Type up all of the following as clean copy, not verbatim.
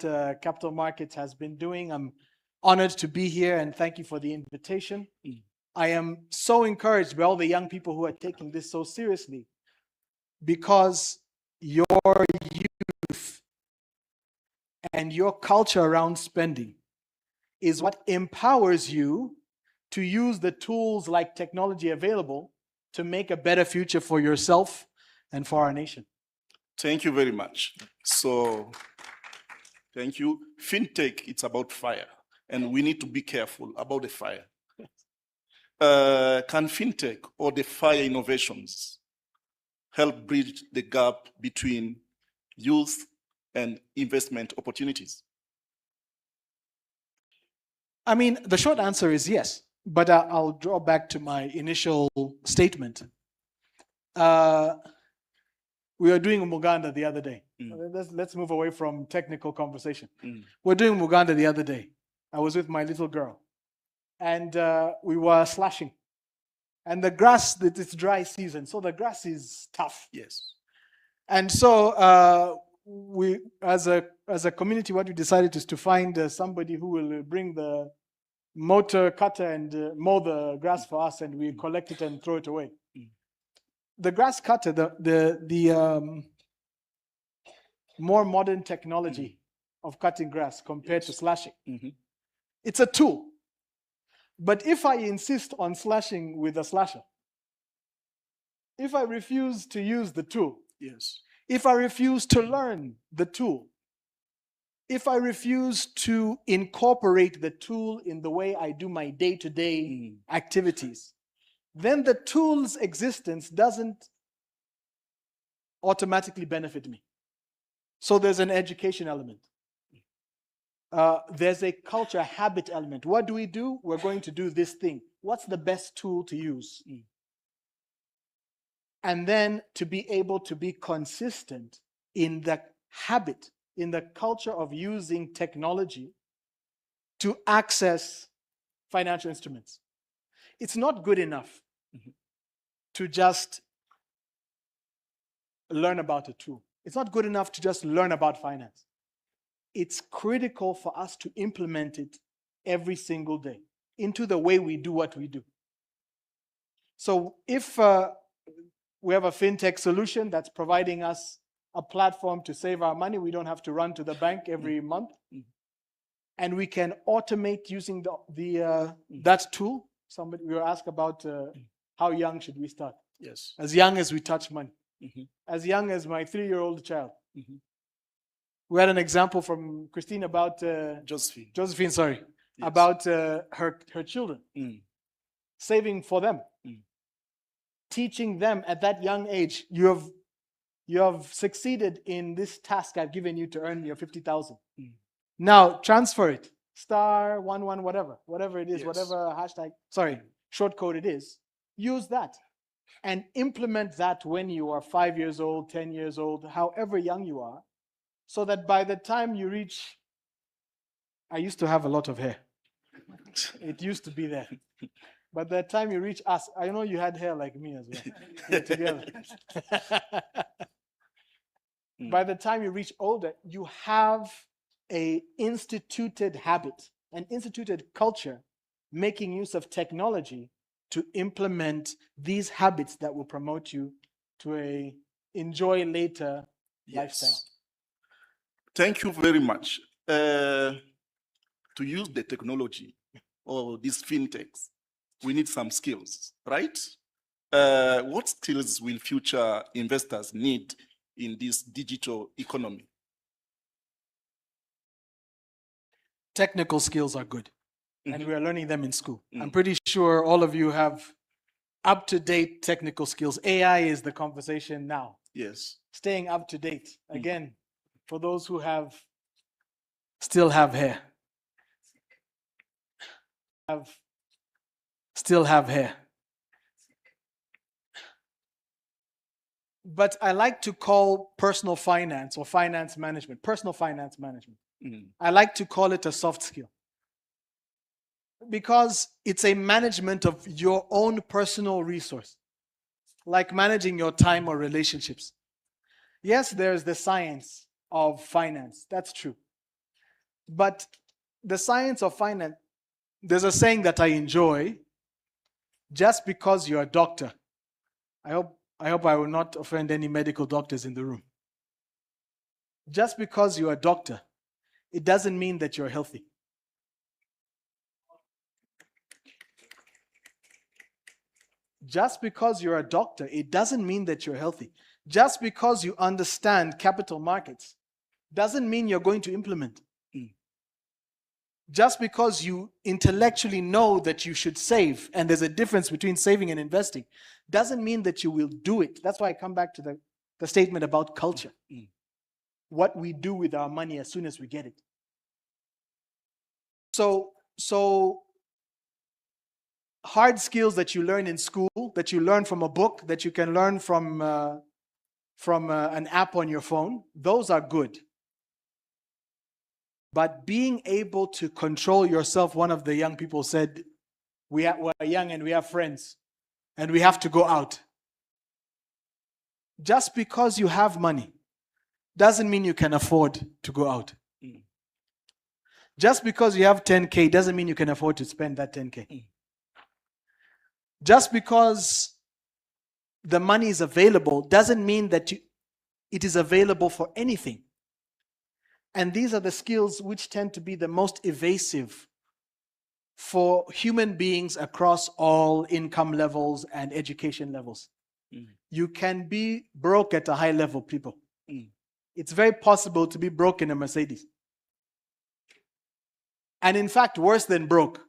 what Capital Markets has been doing. I'm honored to be here, and thank you for the invitation. I am so encouraged by all the young people who are taking this so seriously, because your youth and your culture around spending is what empowers you to use the tools like technology available to make a better future for yourself and for our nation. Thank you very much. So, thank you. FinTech, it's about fire, and we need to be careful about the fire. Can FinTech or the fire innovations help bridge the gap between youth and investment opportunities? I mean, the short answer is yes, but I'll draw back to my initial statement. We were doing Muganda the other day. Let's move away from technical conversation. We're doing Muganda the other day. I was with my little girl, and we were slashing. And the grass, it's dry season, so the grass is tough. Yes. And so we, as a community, what we decided is to find somebody who will bring the motor cutter and mow the grass for us, and we collect it and throw it away. The grass cutter, the more modern technology of cutting grass compared to slashing, it's a tool. But if I insist on slashing with a slasher, if I refuse to use the tool, if I refuse to learn the tool, if I refuse to incorporate the tool in the way I do my day-to-day activities, then the tool's existence doesn't automatically benefit me. So there's an education element. There's a culture, habit element. What do? We're going to do this thing. What's the best tool to use? And then to be able to be consistent in the habit, in the culture of using technology to access financial instruments. It's not good enough to just learn about a tool. It's not good enough to just learn about finance. It's critical for us to implement it every single day into the way we do what we do. So if we have a fintech solution that's providing us a platform to save our money, we don't have to run to the bank every month, and we can automate using that tool. Somebody we were asked about how young should we start? Yes. As young as we touch money. As young as my 3-year-old child. We had an example from Christine about Josephine, sorry, about her children, saving for them, teaching them at that young age. You have succeeded in this task I've given you to earn your 50,000. Now transfer it, *11 whatever it is, whatever hashtag, short code it is. Use that and implement that when you are 5 years old, 10 years old, however young you are. So that by the time you reach, I used to have a lot of hair. It used to be there. But by the time you reach us, I know you had hair like me as well. We're together. By the time you reach older, you have an instituted habit, an instituted culture, making use of technology to implement these habits that will promote you to a enjoy later lifestyle. Thank you very much. To use the technology or these fintechs, we need some skills, right? What skills will future investors need in this digital economy? Technical skills are good, and we are learning them in school. I'm pretty sure all of you have up-to-date technical skills. AI is the conversation now. Yes. Staying up to date. Again, for those who still have hair. Still have hair. But I like to call personal finance or finance management, personal finance management. I like to call it a soft skill, because it's a management of your own personal resource, like managing your time or relationships. Yes, there's the science of finance. That's true. But the science of finance, there's a saying that I enjoy: just because you're a doctor, I hope I will not offend any medical doctors in the room. Just because you're a doctor, it doesn't mean that you're healthy. Just because you're a doctor, it doesn't mean that you're healthy. Just because you understand capital markets doesn't mean you're going to implement. Just because you intellectually know that you should save, and there's a difference between saving and investing, doesn't mean that you will do it. That's why I come back to the statement about culture. What we do with our money as soon as we get it. So hard skills that you learn in school, that you learn from a book, that you can learn from an app on your phone, those are good. But being able to control yourself, one of the young people said, we're young and we have friends and we have to go out. Just because you have money doesn't mean you can afford to go out. Just because you have 10K doesn't mean you can afford to spend that 10K. Just because the money is available doesn't mean that it is available for anything. And these are the skills which tend to be the most evasive for human beings across all income levels and education levels. You can be broke at a high level, people. It's very possible to be broke in a Mercedes. And in fact, worse than broke.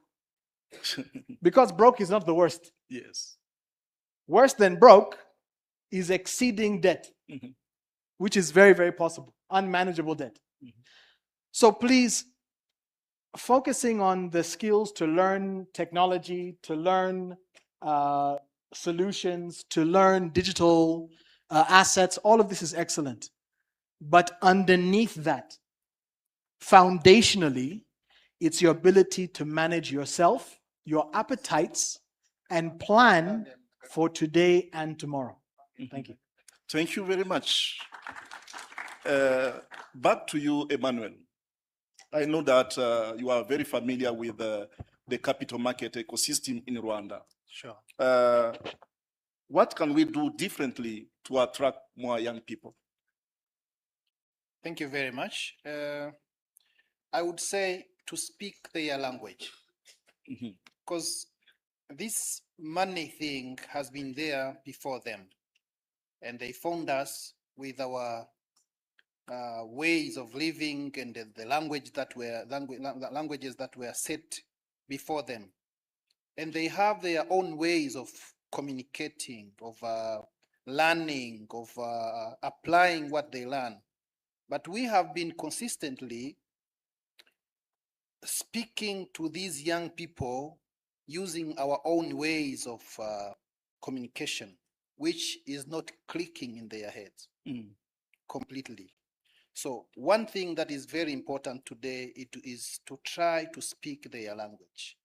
Because broke is not the worst. Yes. Worse than broke is exceeding debt, which is very, very possible. Unmanageable debt. So please, focusing on the skills to learn technology, to learn solutions, to learn digital assets, all of this is excellent. But underneath that, foundationally, it's your ability to manage yourself, your appetites, and plan for today and tomorrow. Thank you. Thank you very much. Back to you, Emmanuel. I know that you are very familiar with the capital market ecosystem in Rwanda. Sure. What can we do differently to attract more young people? Thank you very much. I would say to speak their language, because this money thing has been there before them, and they found us with our ways of living and the languages that were set before them, and they have their own ways of communicating, of learning, of applying what they learn. But we have been consistently speaking to these young people using our own ways of communication, which is not clicking in their heads completely. So one thing that is very important today is to try to speak their language.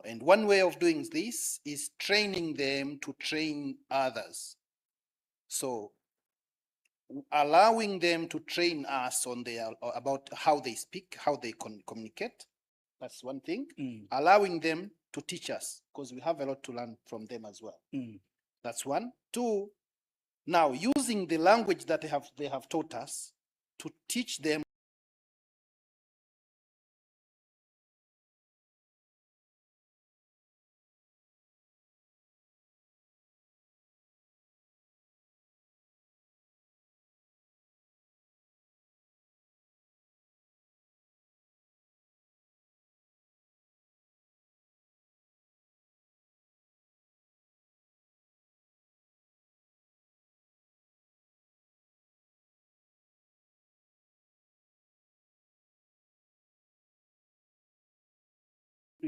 And one way of doing this is training them to train others. So allowing them to train us on about how they speak, how they communicate. That's one thing. Allowing them to teach us, because we have a lot to learn from them as well. That's one. Two, now using the language that they have taught us to teach them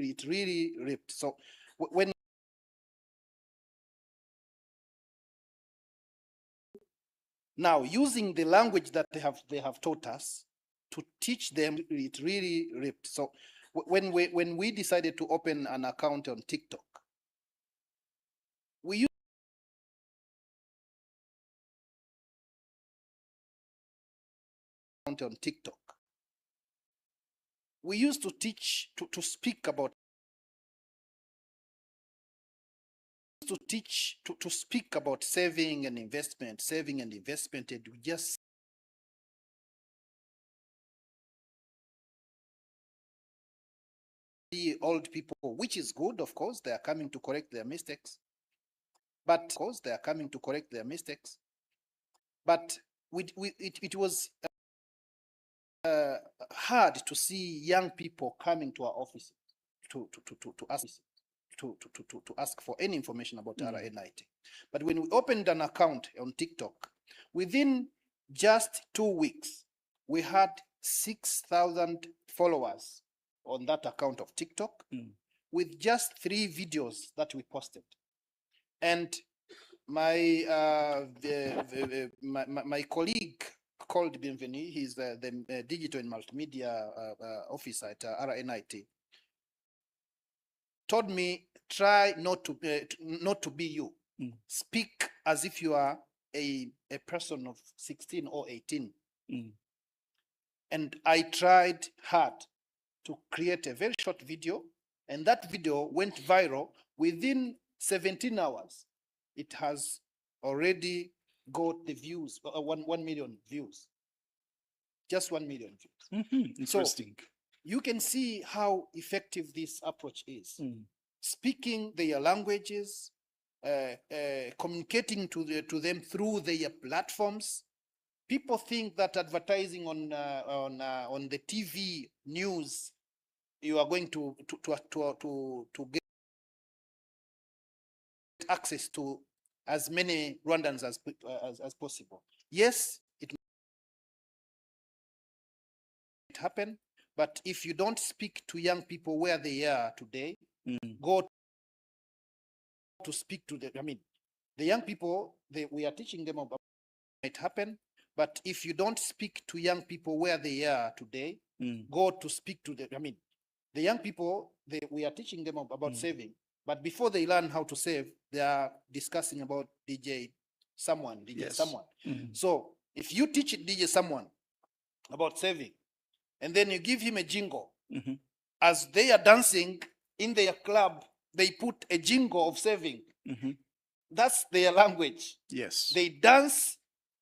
it really ripped. So when now using the language that they have taught us to teach them, it really ripped. So when we decided to open an account on TikTok, we used on TikTok. we used to teach, to speak about saving and investment, and we just see old people, which is good, of course, they are coming to correct their mistakes. But it was hard to see young people coming to our office to ask for any information about RNIT. But when we opened an account on TikTok, within just 2 weeks, we had 6,000 followers on that account of TikTok with just 3 videos that we posted. And my my colleague called Bienvenu, he's the digital and multimedia officer at RNIT, told me, try not to be you. Speak as if you are a person of 16 or 18. And I tried hard to create a very short video, and that video went viral. Within 17 hours, it has already got the views, 1 million views. Just 1 million views. Interesting. So you can see how effective this approach is. Speaking their languages, communicating to them through their platforms. People think that advertising on the TV news, you are going to get access to as many Rwandans as possible. Yes, it might happen, but if you don't speak to young people where they are today, go to speak to them. I mean, the young people, we are teaching them about it happen, but if you don't speak to young people where they are today, go to speak to them. I mean, the young people, we are teaching them about saving, but before they learn how to save, they are discussing about DJ someone. So if you teach DJ someone about saving, and then you give him a jingle, as they are dancing in their club, they put a jingle of saving. That's their language. Yes. They dance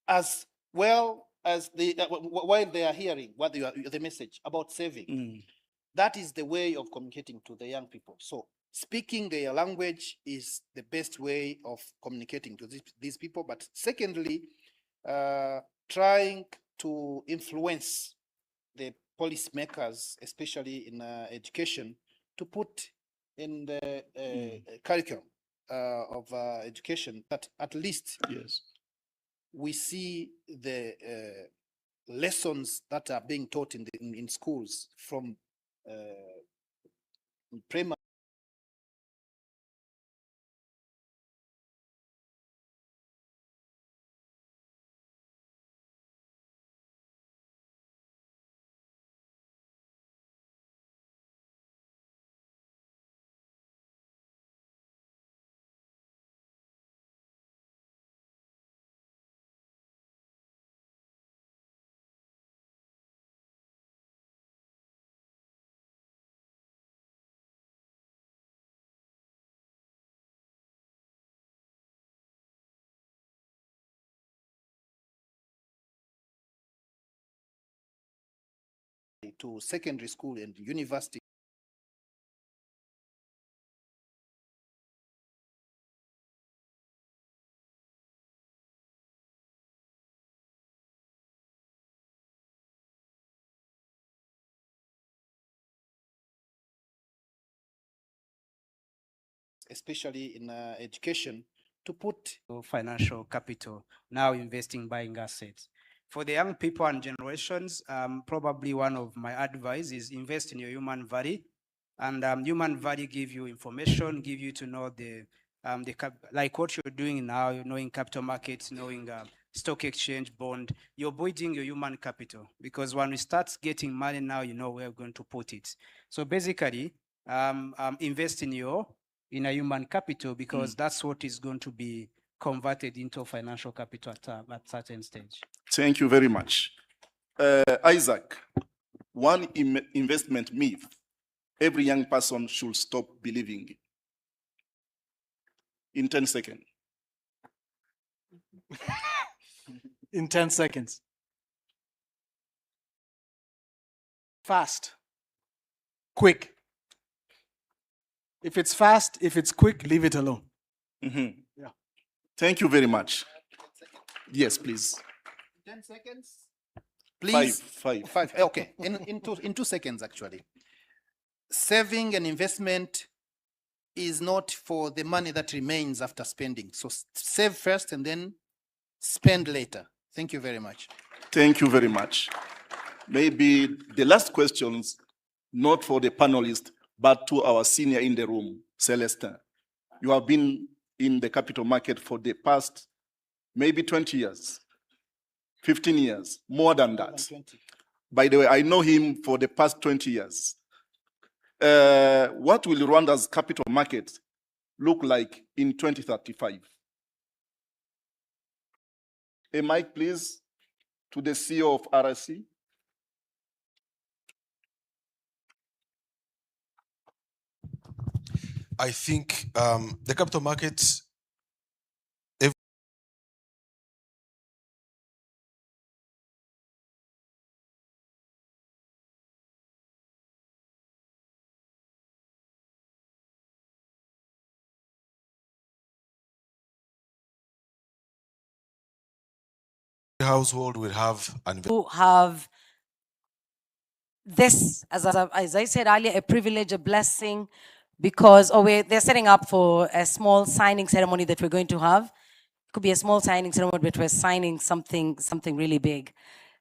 as well as while they are hearing what the message about saving. That is the way of communicating to the young people. So speaking their language is the best way of communicating to these people. But secondly, trying to influence the policymakers, especially in education, to put in the curriculum of education that at least we see the lessons that are being taught in schools from primary to secondary school and university. Especially in education, to put financial capital, now investing, buying assets. For the young people and generations, probably one of my advice is invest in your human value. And human value give you information, give you to know like what you're doing now, knowing capital markets, knowing stock exchange, bond, you're building your human capital. Because when we start getting money now, you know where we're going to put it. So basically, invest in a human capital, because that's what is going to be converted into financial capital at certain stage. Thank you very much. Isaac, one investment myth every young person should stop believing in 10 seconds. In 10 seconds. Fast. Quick. If it's fast, if it's quick, leave it alone. Mhm. Yeah. Thank you very much. Yes, please. 10 seconds. Five, Please. five. Five. Okay. In 2 seconds, actually. Saving and investment is not for the money that remains after spending. So save first and then spend later. Thank you very much. Thank you very much. Maybe the last questions, not for the panelists, but to our senior in the room, Celestin. You have been in the capital market for the past maybe 20 years, 15 years, more than that. 20. By the way, I know him for the past 20 years. What will Rwanda's capital market look like in 2035? A mic, please, to the CEO of RSC. I think the capital markets, household will have an who have this, as I said earlier, a privilege, a blessing, because they're setting up for a small signing ceremony that we're going to have. It could be a small signing ceremony, but we're signing something really big.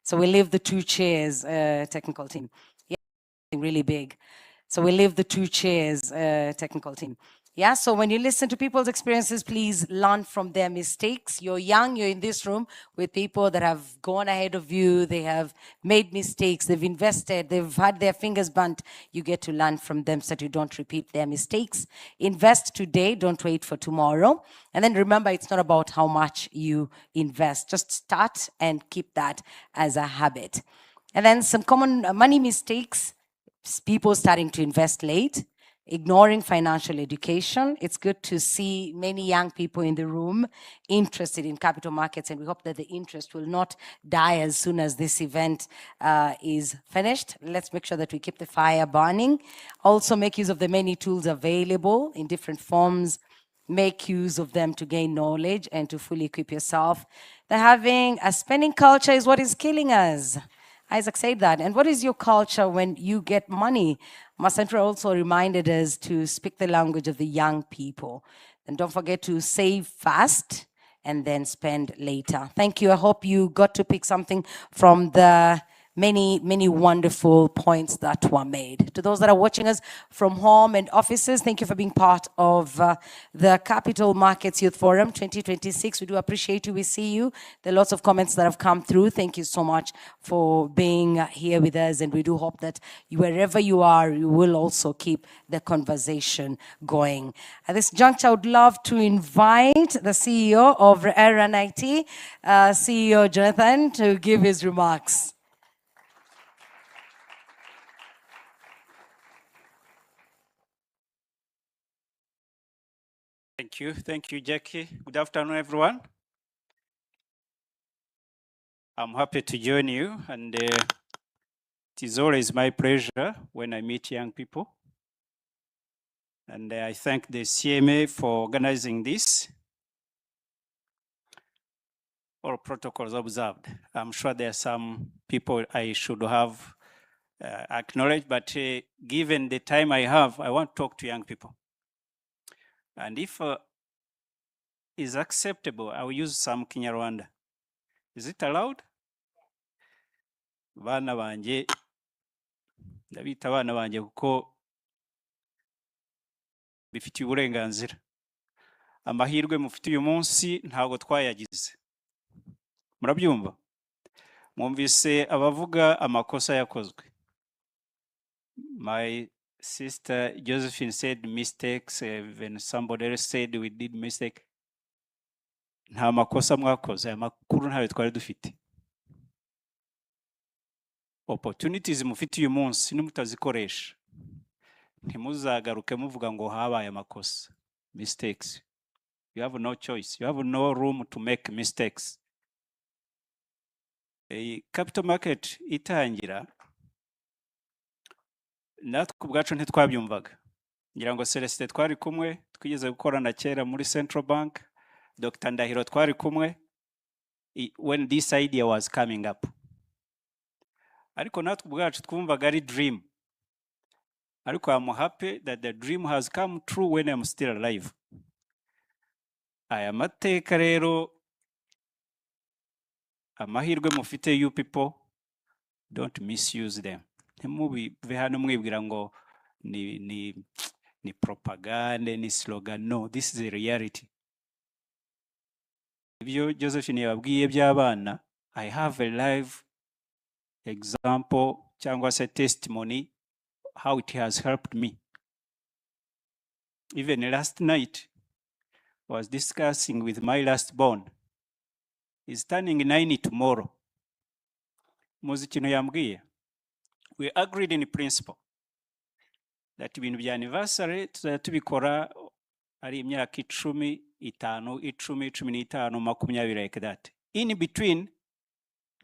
So we leave the two chairs, technical team. Yeah, something really big. So we leave the two chairs, technical team. Yeah, so when you listen to people's experiences, please learn from their mistakes. You're young, you're in this room with people that have gone ahead of you, they have made mistakes, they've invested, they've had their fingers burnt. You get to learn from them so that you don't repeat their mistakes. Invest today, don't wait for tomorrow. And then remember, it's not about how much you invest. Just start and keep that as a habit. And then some common money mistakes. People starting to invest late, ignoring financial education. It's good to see many young people in the room interested in capital markets, and we hope that the interest will not die as soon as this event is finished. Let's make sure that we keep the fire burning. Also make use of the many tools available in different forms. Make use of them to gain knowledge and to fully equip yourself. That having a spending culture is what is killing us. Isaac said that. And what is your culture when you get money? Masantra also reminded us to speak the language of the young people. And don't forget to save fast and then spend later. Thank you. I hope you got to pick something from the many wonderful points that were made. To those that are watching us from home and offices, thank you for being part of the Capital Markets Youth Forum 2026. We do appreciate you. We see you. There are lots of comments that have come through. Thank you so much for being here with us, and we do hope that wherever you are, you will also keep the conversation going. At this juncture, I would love to invite the CEO of RNIT, CEO Jonathan, to give his remarks. Thank you, Jackie. Good afternoon, everyone. I'm happy to join you, and it is always my pleasure when I meet young people. And I thank the CMA for organizing this. All protocols observed. I'm sure there are some people I should have acknowledged, but given the time I have, I want to talk to young people. And if is acceptable, I will use some Kinyarwanda. Is it allowed? Bana banje, ndabita bana banje kuko bifitiye uburenganzira. Amahirwe mufite uyu munsi ntabwo twayagize. Murabyumva? Mwumvise abavuga amakosa yakozwe. My sister Josephine said mistakes, when somebody else said we did mistake. Nta makosa mwakoze, aya makuru ntayo twari dufite. opportunities mufite uyu munsi nimutazikoresha ntimuzagaruke muvuga ngo habaye amakosa. Mistakes. You have no choice. You have no room to make mistakes. Capital market itangira natwe ubwacu ntitwabyumvaga. Ngira ngo Celestin twari kumwe twigeze gukorana kera muri Central Bank, Dr. Ndahiro twari kumwe when this idea was coming up. Ariko natwe ubwacu twumvaga ari dream. Ariko I'm happy that the dream has come true when I'm still alive. Aya mateka rero amahirwe mufite you people, don't misuse them. Ntimubive hano mwibwira ngo ni propaganda, ni slogan. No, this is a reality. Ibyo Josephine yababwiye by'abana, I have a live example cyangwa se testimony how it has helped me. Even last night, I was discussing with my last born. He's turning 9 tomorrow. Muzi kintu yambwiye. We agreed in principle that ibintu bya anniversary tubikora ari imyaka 10, 5, 10, 15, 20 like that. In between,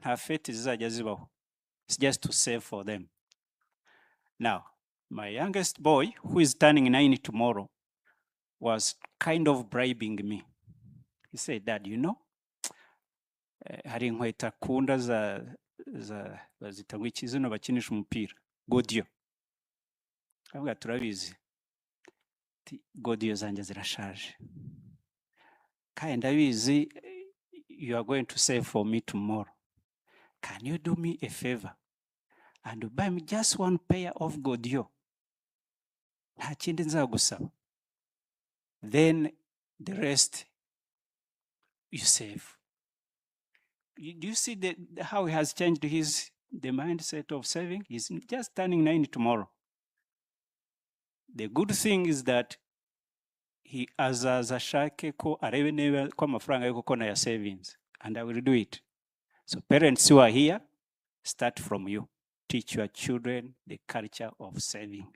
her fate zizajya zibaho. It's just to save for them. Now, my youngest boy, who is turning 9 tomorrow, was kind of bribing me. He said, Dad, you know, hari inkweto akunda bazita ngo iki zino bakinisha umupira godiyo. Avuga turabizi. Godiyo zanjye zirashaje. Kandi ndabizi you are going to save for me tomorrow. Can you do me a favor and buy me just one pair of godiyo? Nta kindi nzagusaba. Then the rest you save. Do you see how he has changed the mindset of saving? He's just turning 9 tomorrow. The good thing is that he azaza ashake ko arebe neba ko amafaranga yo kukona ya savings, and I will do it. So parents who are here, start from you. Teach your children the culture of saving.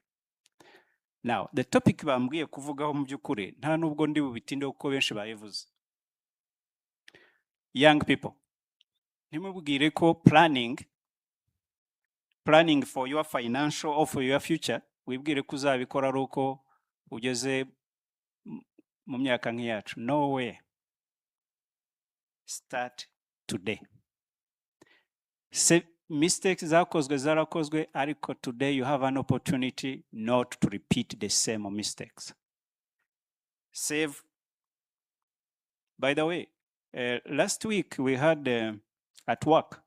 Now, the topic bambwiye kuvugaho mu byukuri nta nubwo ndi bubitinde uko benshi bayivuze. Young people, nimubwire ko planning for your financial or for your future, wibwire ko uzabikora ari uko ugeze mu myaka nk'iyacu. No way. Start today. Mistakes zarakozwe, ariko today you have an opportunity not to repeat the same mistakes. Save. By the way, last week we had at work,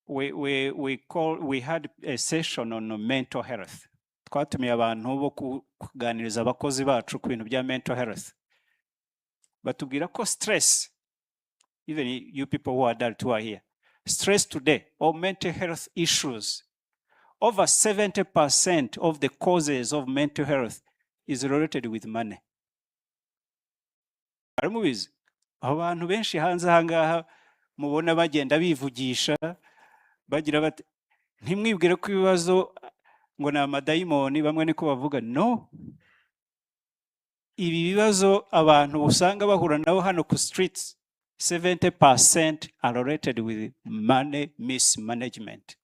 we had a session on mental health. Twatumiye abantu bo kuganiriza abakozi bacu ku bintu bya mental health. Batubwira ko stress, even you people who are adult who are here, stress today or mental health issues, over 70% of the causes of mental health is related with money. Aramubizi abantu benshi hanze ahangaha mubona bagenda bivugisha bagira bati ntimwibwire ko ibibazo ngo na amadayimoni bamwe niko bavuga. No, ibi bibazo abantu usanga bahura nabo hano ku streets, 70% are related with money mismanagement.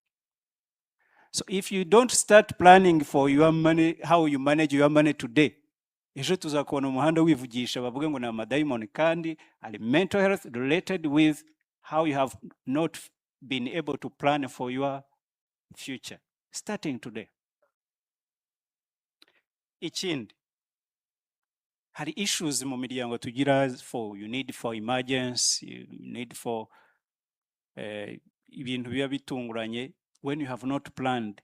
So if you don't start planning for your money, how you manage your money today, ejo tuzakubona umuhanda wivugisha bavuge ngo na amadayimoni kandi ari mental health related with how you have not been able to plan for your future. Starting today. Ikindi, hari issues mu miryango tugira you need for emergency, you need for ibintu biba bitunguranye. When you have not planned,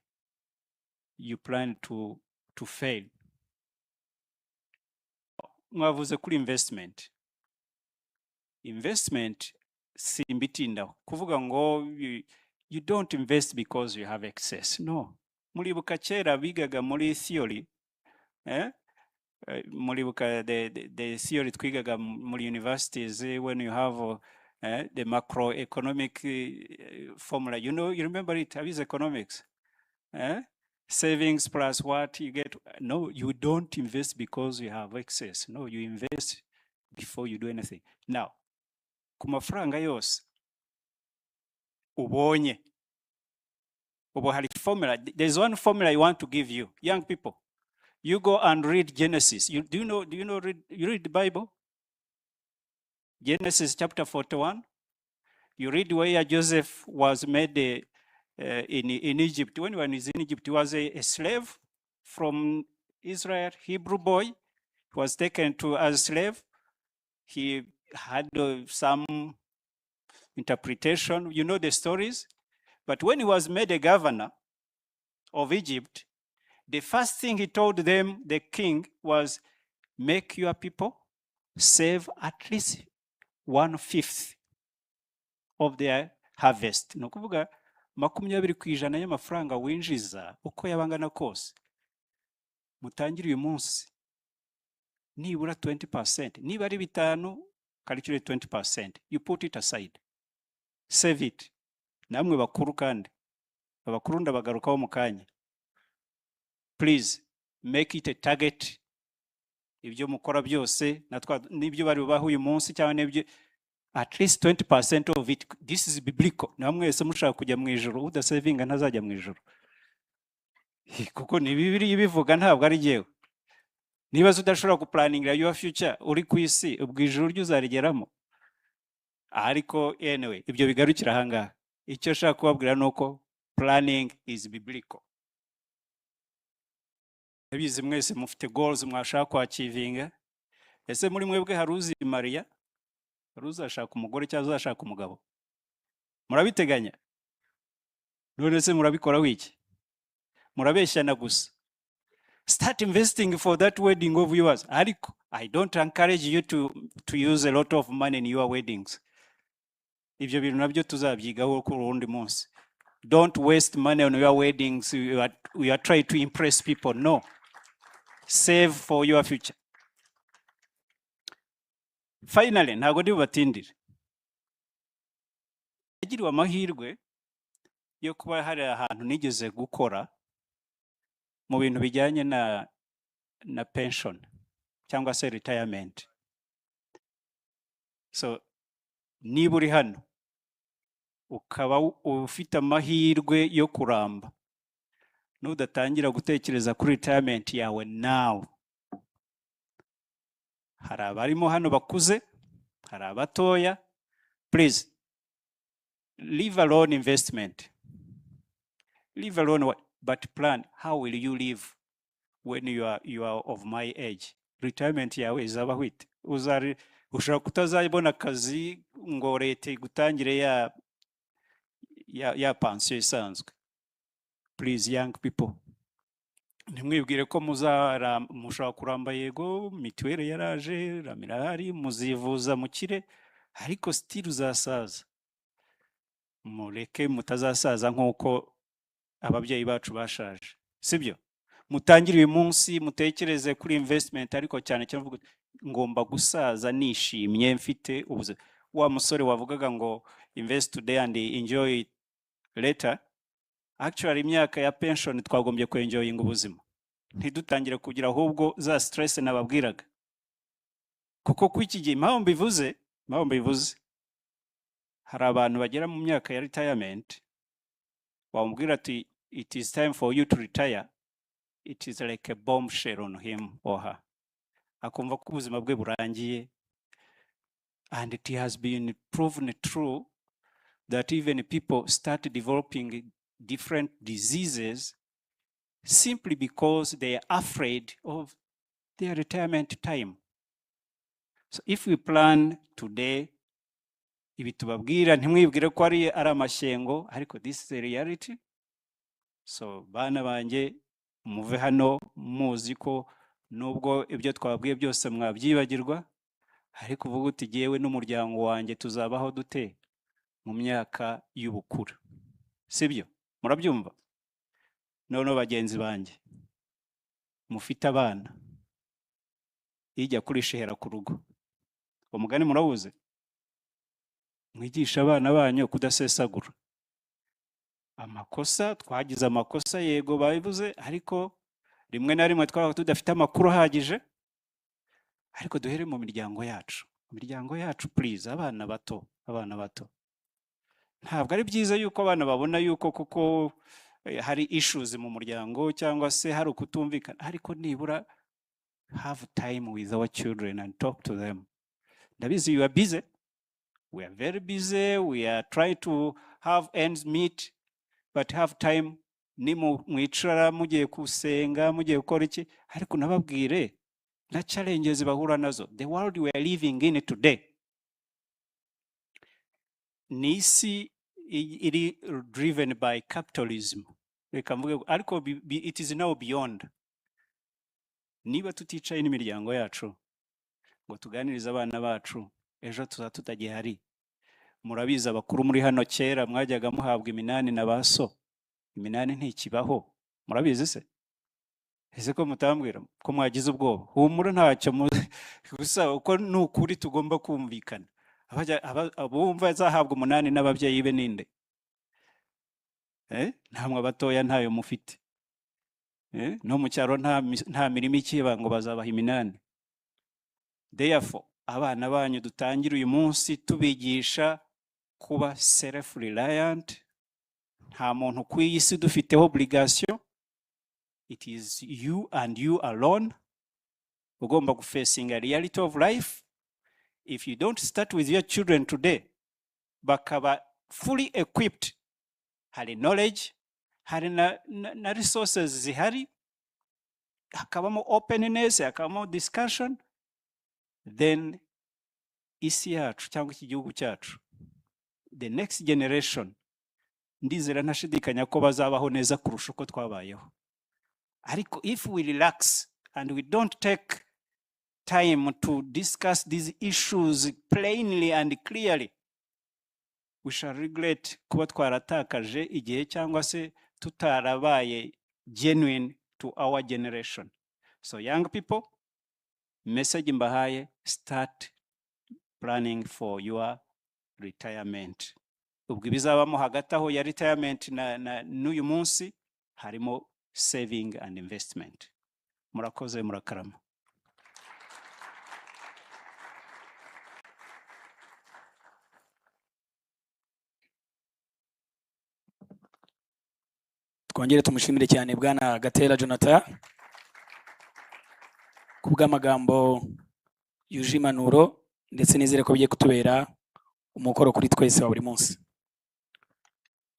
you plan to fail. Mwavuze kuri investment. Investment simbitinda kuvuga ngo you don't invest because you have excess. No. Muribuka kera bigaga muri theory, muribuka the theory twigaga muri universities when you have the macroeconomic formula. You know, you remember it, how is economics? Savings plus what you get. No, you don't invest because you have excess. No, you invest before you do anything. Now, ku mafaranga yose ubonye, ubu hari formula. There's one formula I want to give you, young people. You go and read Genesis. You read the Bible? Genesis chapter 41. You read where Joseph was made in Egypt. When he was in Egypt, he was a slave from Israel, Hebrew boy. He was taken to as a slave. He had some interpretation. You know the stories. But when he was made a governor of Egypt, the first thing he told them, the king, was make your people save at least 1/5 of their harvest. Ni ukuvuga 20% y'amafaranga winjiza uko yabangana kose, mutangire uyu munsi nibura 20%. Niba ari 5, calculate 20%. You put it aside. Save it. Namwe bakuru kandi. Abakuru ndabagarukaho mu kanya. Please make it a target. Ibyo mukora byose nibyo bari baho uyu munsi cyangwa n'ibyo at least 20% of it. This is biblical. Namwe wese mushaka kujya mu ijuru, udasavinga ntazajya mu ijuru. Kuko ni Bibiliya ibivuga, ntabwo ari jewe. Niba udashobora guplaningira your future uri ku isi, ubwo ijuru ryo uzarigeramo. Ariko anyway, ibyo bigarukira ahangaha. Icyo nshaka kubabwira nuko planning is biblical. Ebizi mwese mufite goals mwashaka kwachivinga. Ese muri mwebwe haruzi Maria? Haruzi ashaka umugore cyangwa azashaka umugabo? Murabiteganya? None se murabikora wiki? Murabeshyana gusa. Start investing for that wedding of yours. Ariko, I don't encourage you to use a lot of money in your weddings. Ibyo bintu nabyo tuzabyigaho ku rundi munsi. Don't waste money on your weddings. We are trying to impress people. No. Save for your future. Finally, ntago ndi bubatindire. Nagiriwe amahirwe yo kuba hari ahantu nigeze gukora mu bintu bijyanye na pension cyangwa se retirement. So niba uri hano ukaba ufite amahirwe yo kuramba, nudatangira gutekereza kuri retirement yawe now, hari abarimo hano bakuze, hari abatoya, please leave alone investment, leave alone what, but plan how will you live when you are of my age. Retirement yawe izaba hwite, ushobora kutazabona akazi ngo leta igutangire ya pension isanzwe. Please young people, ntimwibwire ko mushobora kuramba yego mituweli yaraje, ramirahari, muzivuza mukire, ariko still uzasaza. Mureke mutazasaza nk'uko ababyeyi bacu bashaje, sibyo? Mutangire uyu munsi, mutekereze kuri investment, ariko cyane cyane vuga ngomba gusaza nishimye mfite ubuzima. Wa musore wavugaga ngo invest today and enjoy later, actually imyaka ya pension twagombye ku enjoying ubuzima, ntidutangire kugira ahubwo za stress nababwiraga. Kuko kwiki gihe impamvu bivuze hari abantu bagera mu myaka ya retirement, wamubwira ati it is time for you to retire, it is like a bombshell on him or her. Akumva ko ubuzima bwe burangiye. And it has been proven true that even people start developing different diseases simply because they are afraid of their retirement time. So if we plan today, ibi tubabwira ntimwibwire ko ari amashyengo, ariko this is a reality. So bana banjye muve hano muzi ko nubwo ibyo twabwiye byose mwabyibagirwa, ariko uvuga uti jyewe n'umuryango wanjye tuzabaho dute mu myaka y'ubukuru, sibyo? Murabyumva? None bagenzi banjye mufite abana, ijya kurishihera ku rugo, umugani murabuze? mwigisha abana banyu kudasesagura. Amakosa, twagize amakosa yego babivuze, ariko rimwe na rimwe twaba tudafite amakuru ahagije, ariko duhere mu miryango yacu. Imiryango yacu please, abana bato, abana bato. Ntabwo ari byiza yuko abana babona yuko kuko hari issues mu muryango cyangwa se hari ukutumvikana, ariko nibura have time with our children and talk to them. Ndabizi you are busy. We are very busy. We are trying to have ends meet, but have time. Ni mwicara mugiye kusenga, mugiye gukora iki, ariko nababwire na challenges bahura nazo. The world we are living in today, nisi iri driven by capitalism. Ariko it is now beyond. Niba tuticaye n'imiryango yacu ngo tuganirize abana bacu, ejo tutagihari. Murabizi abakuru muri hano kera mwajyaga muhabwa iminani na baso. Iminani ntikibaho. Murabizi se? Ese ko mutambwira ko mwagize ubwoba? Humura ntacyo gusa uko nukuri tugomba kumvikana. Abumva azahabwa umunani n'ababyeyi be ninde? Ntamwe abatoya ntayo mufite. No mu cyaro nta mirimo ikiba ngo bazabaha iminani. Therefore, abana banyu dutangira uyu munsi tubigisha kuba self reliant. Nta muntu ku isi dufiteho obligation. It is you and you alone. Ugomba facing a reality of life. If you don't start with your children today, bakaba fully equipped, hari knowledge, hari na resources zihari, hakabamo openness, hakabamo discussion, then isi yacu cyangwa iki gihugu cyacu, the next generation, ndizera ntashidikanya ko bazabaho neza kurusha uko twabayeho. Ariko if we relax and we don't take time to discuss these issues plainly and clearly, we shall regret kuba twaratakaje igihe cyangwa se tutarabaye genuine to our generation. So young people, message mbahaye, start planning for your retirement. Ubwo bizabamo hagati aho ya retirement na n'uyu munsi harimo saving and investment. Murakoze, murakarama. Twongere tumushimire cyane Bwana Gatera Jonathan kubw'amagambo yuje impanuro ndetse nizere ko bigiye kutubera umukoro kuri twese wa buri munsi.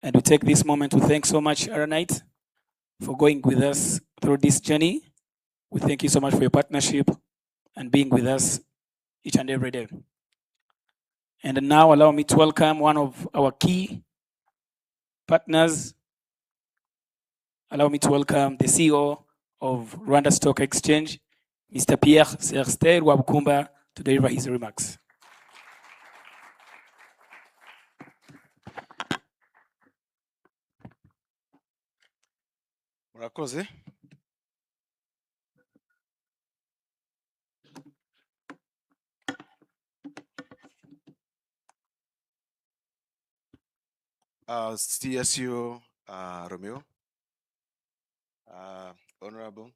And we take this moment to thank so much Aranite for going with us through this journey. We thank you so much for your partnership and being with us each and every day. And now allow me to welcome one of our key partners. Allow me to welcome the CEO of Rwanda Stock Exchange, Mr. Pierre Serster Wabukumba, to deliver his remarks. Murakoze. CSU Romeo, Honorable,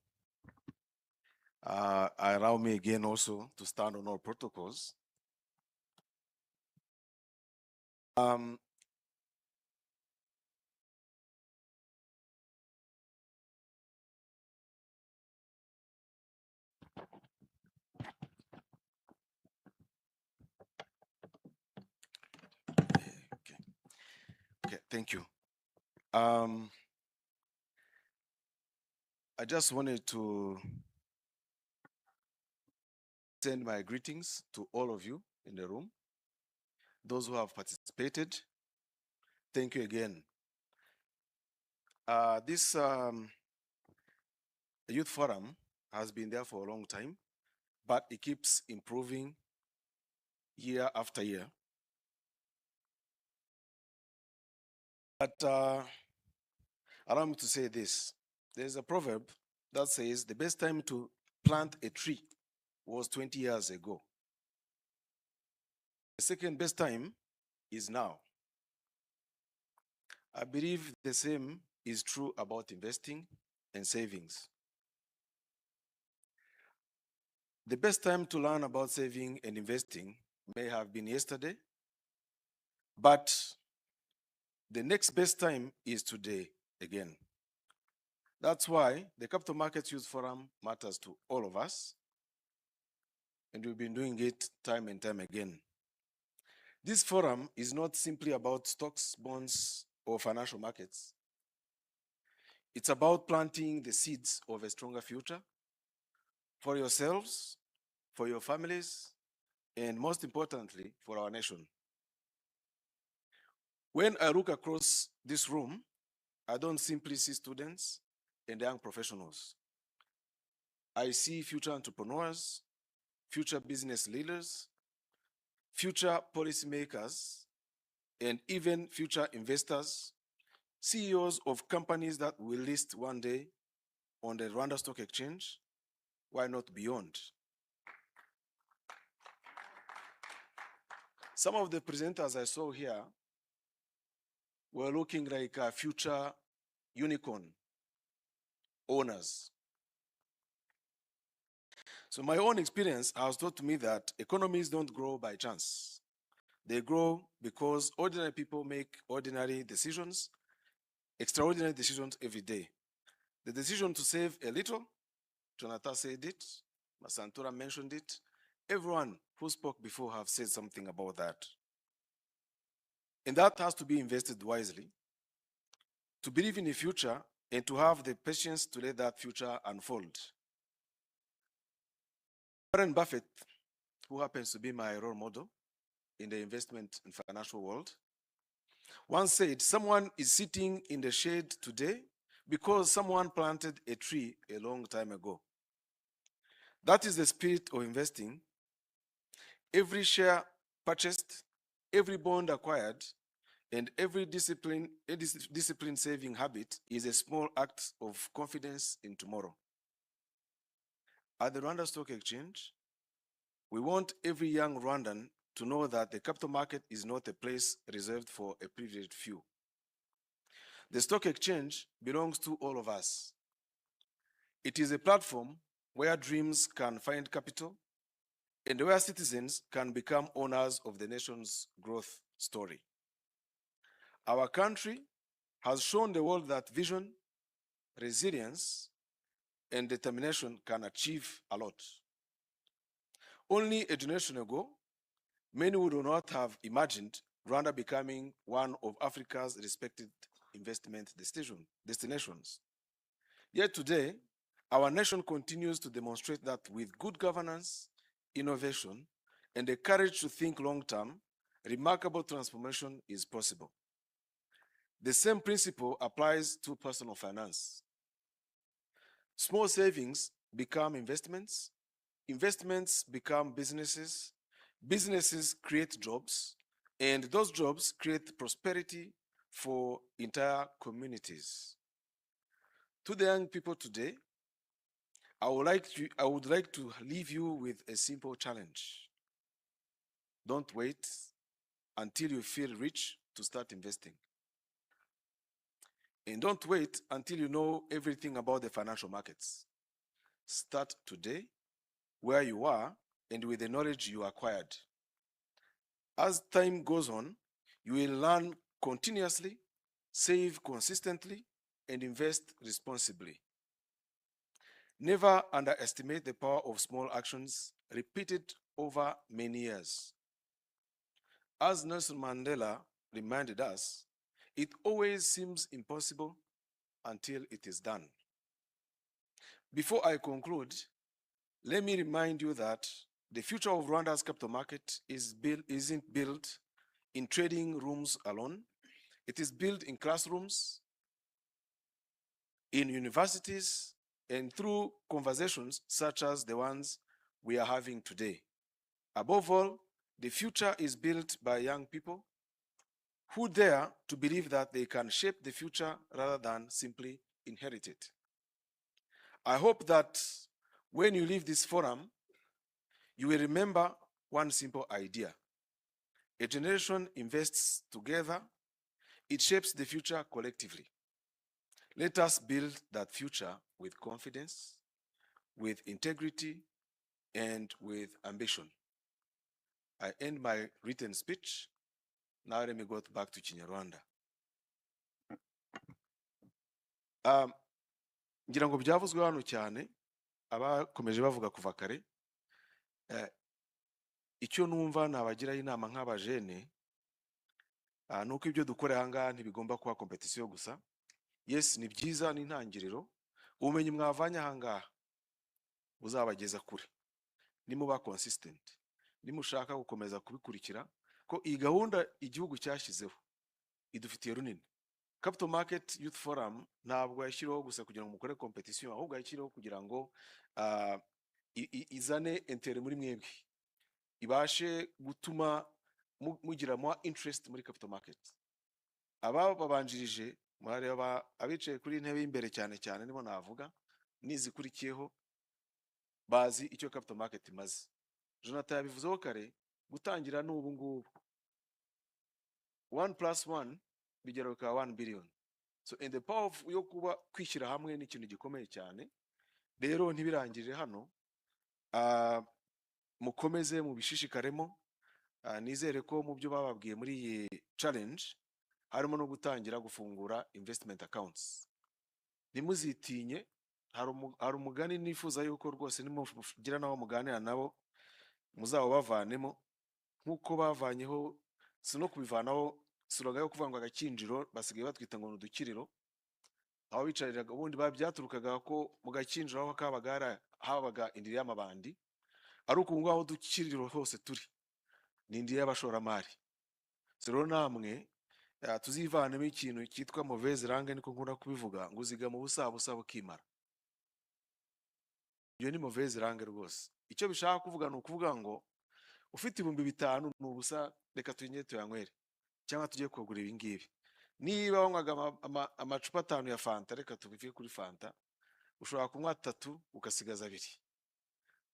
allow me again also to stand on all protocols. Okay, thank you. I just wanted to send my greetings to all of you in the room, those who have participated. Thank you again. This youth forum has been there for a long time, but it keeps improving year after year. But allow me to say this. There's a proverb that says the best time to plant a tree was 20 years ago. The second best time is now. I believe the same is true about investing and savings. The best time to learn about saving and investing may have been yesterday, but the next best time is today again. That's why the Capital Markets Youth Forum matters to all of us, and we've been doing it time and time again. This forum is not simply about stocks, bonds, or financial markets. It's about planting the seeds of a stronger future for yourselves, for your families, and most importantly, for our nation. When I look across this room, I don't simply see students and young professionals. I see future entrepreneurs, future business leaders, future policymakers, and even future investors, CEOs of companies that will list one day on the Rwanda Stock Exchange, why not beyond? Some of the presenters I saw here were looking like future unicorn owners. So my own experience has taught me that economies don't grow by chance. They grow because ordinary people make ordinary decisions, extraordinary decisions every day. The decision to save a little, Jonathan said it, Masantura mentioned it. Everyone who spoke before have said something about that. And that has to be invested wisely, to believe in the future and to have the patience to let that future unfold. Warren Buffett, who happens to be my role model in the investment and financial world, once said, someone is sitting in the shade today because someone planted a tree a long time ago. That is the spirit of investing. Every share purchased, every bond acquired, and every disciplined saving habit is a small act of confidence in tomorrow. At the Rwanda Stock Exchange, we want every young Rwandan to know that the capital market is not a place reserved for a privileged few. The stock exchange belongs to all of us. It is a platform where dreams can find capital and where citizens can become owners of the nation's growth story. Our country has shown the world that vision, resilience, and determination can achieve a lot. Only a generation ago, many would not have imagined Rwanda becoming one of Africa's respected investment destinations. Yet today, our nation continues to demonstrate that with good governance, innovation, and the courage to think long-term, remarkable transformation is possible. The same principle applies to personal finance. Small savings become investments, investments become businesses, businesses create jobs, and those jobs create prosperity for entire communities. To the young people today, I would like to leave you with a simple challenge. Don't wait until you feel rich to start investing. And don't wait until you know everything about the financial markets. Start today, where you are, and with the knowledge you acquired. As time goes on, you will learn continuously, save consistently, and invest responsibly. Never underestimate the power of small actions repeated over many years. As Nelson Mandela reminded us, it always seems impossible until it is done. Before I conclude, let me remind you that the future of Rwanda's capital market isn't built in trading rooms alone. It is built in classrooms, in universities, and through conversations such as the ones we are having today. Above all, the future is built by young people who dare to believe that they can shape the future rather than simply inherit it. I hope that when you leave this forum, you will remember one simple idea. A generation invests together, it shapes the future collectively. Let us build that future with confidence, with integrity, and with ambition. I end my written speech. Now let me go back to Kinyarwanda. Ngira ngo byavuzwe hano cyane, abakomeje bavuga kuva kare. Icyo numva nabagiraho inama nk'abajene, nuko ibyo dukora aha ngaha ntibigomba kuba competition gusa. Yes, ni byiza n'intangiriro. Ubumenyi mwavanye aha ngaha buzabageza kure. Nimuba consistent. Nimushaka gukomeza kubikurikira ko iyi gahunda igihugu cyashyizeho idufitiye runini. Capital Market Youth Forum ntabwo yashyiriweho gusa kugira ngo mukore competition, ahubwo yashyiriweho kugira ngo izane intere muri mwebwe, ibashe gutuma mugira more interest muri capital market. Aba babanjirije murareba abicaye kuri intebe y'imbere cyane cyane nibo navuga, nizikurikiyeho bazi icyo capital market imaze. Jonathan yabivuzeho kare, gutangira n'ubu ngubu 1+1 bigera ka 1 billion. So in the power of yo kuba kwishyira hamwe ni ikintu gikomeye cyane. Rero ntibirangirire hano, mukomeze mubishishikaremo. Nizere ko mu byo bababwiye muri iyi challenge harimo no gutangira gufungura investment accounts. Nimuzitinye, hari umugani nifuza yuko rwose nimugira naho muganira nabo muzabo bavanemo nkuko bavanyeho, sino kubivanaho suroga yo kuvuga ngo agakinjiro basigaye batwita ngo n'udukiriro. Aho bicariraga ubundi babyaturukaga ko mu gakinjiro aho habaga indiri y'amabandi, ari uko ngo aho dukiriro hose turi ni indiri y'abashoramari. Rero namwe tuzivanemo ikintu cyitwa mauvaise langue, niko nkunda kubivuga, ngo uziga mu busa bukimara. Iyo ni mauvaise langue rwose. Icyo bishaka kuvuga ni ukuvuga ngo ufite 5,000 n'ubusa, reka tunyeye tuyanywere cyangwa tujye kugura ibi ngibi. Niba wanywaga amacupa 5 ya fanta, reka tubivuge kuri fanta, ushobora kunywa 3 ukasigaza 2.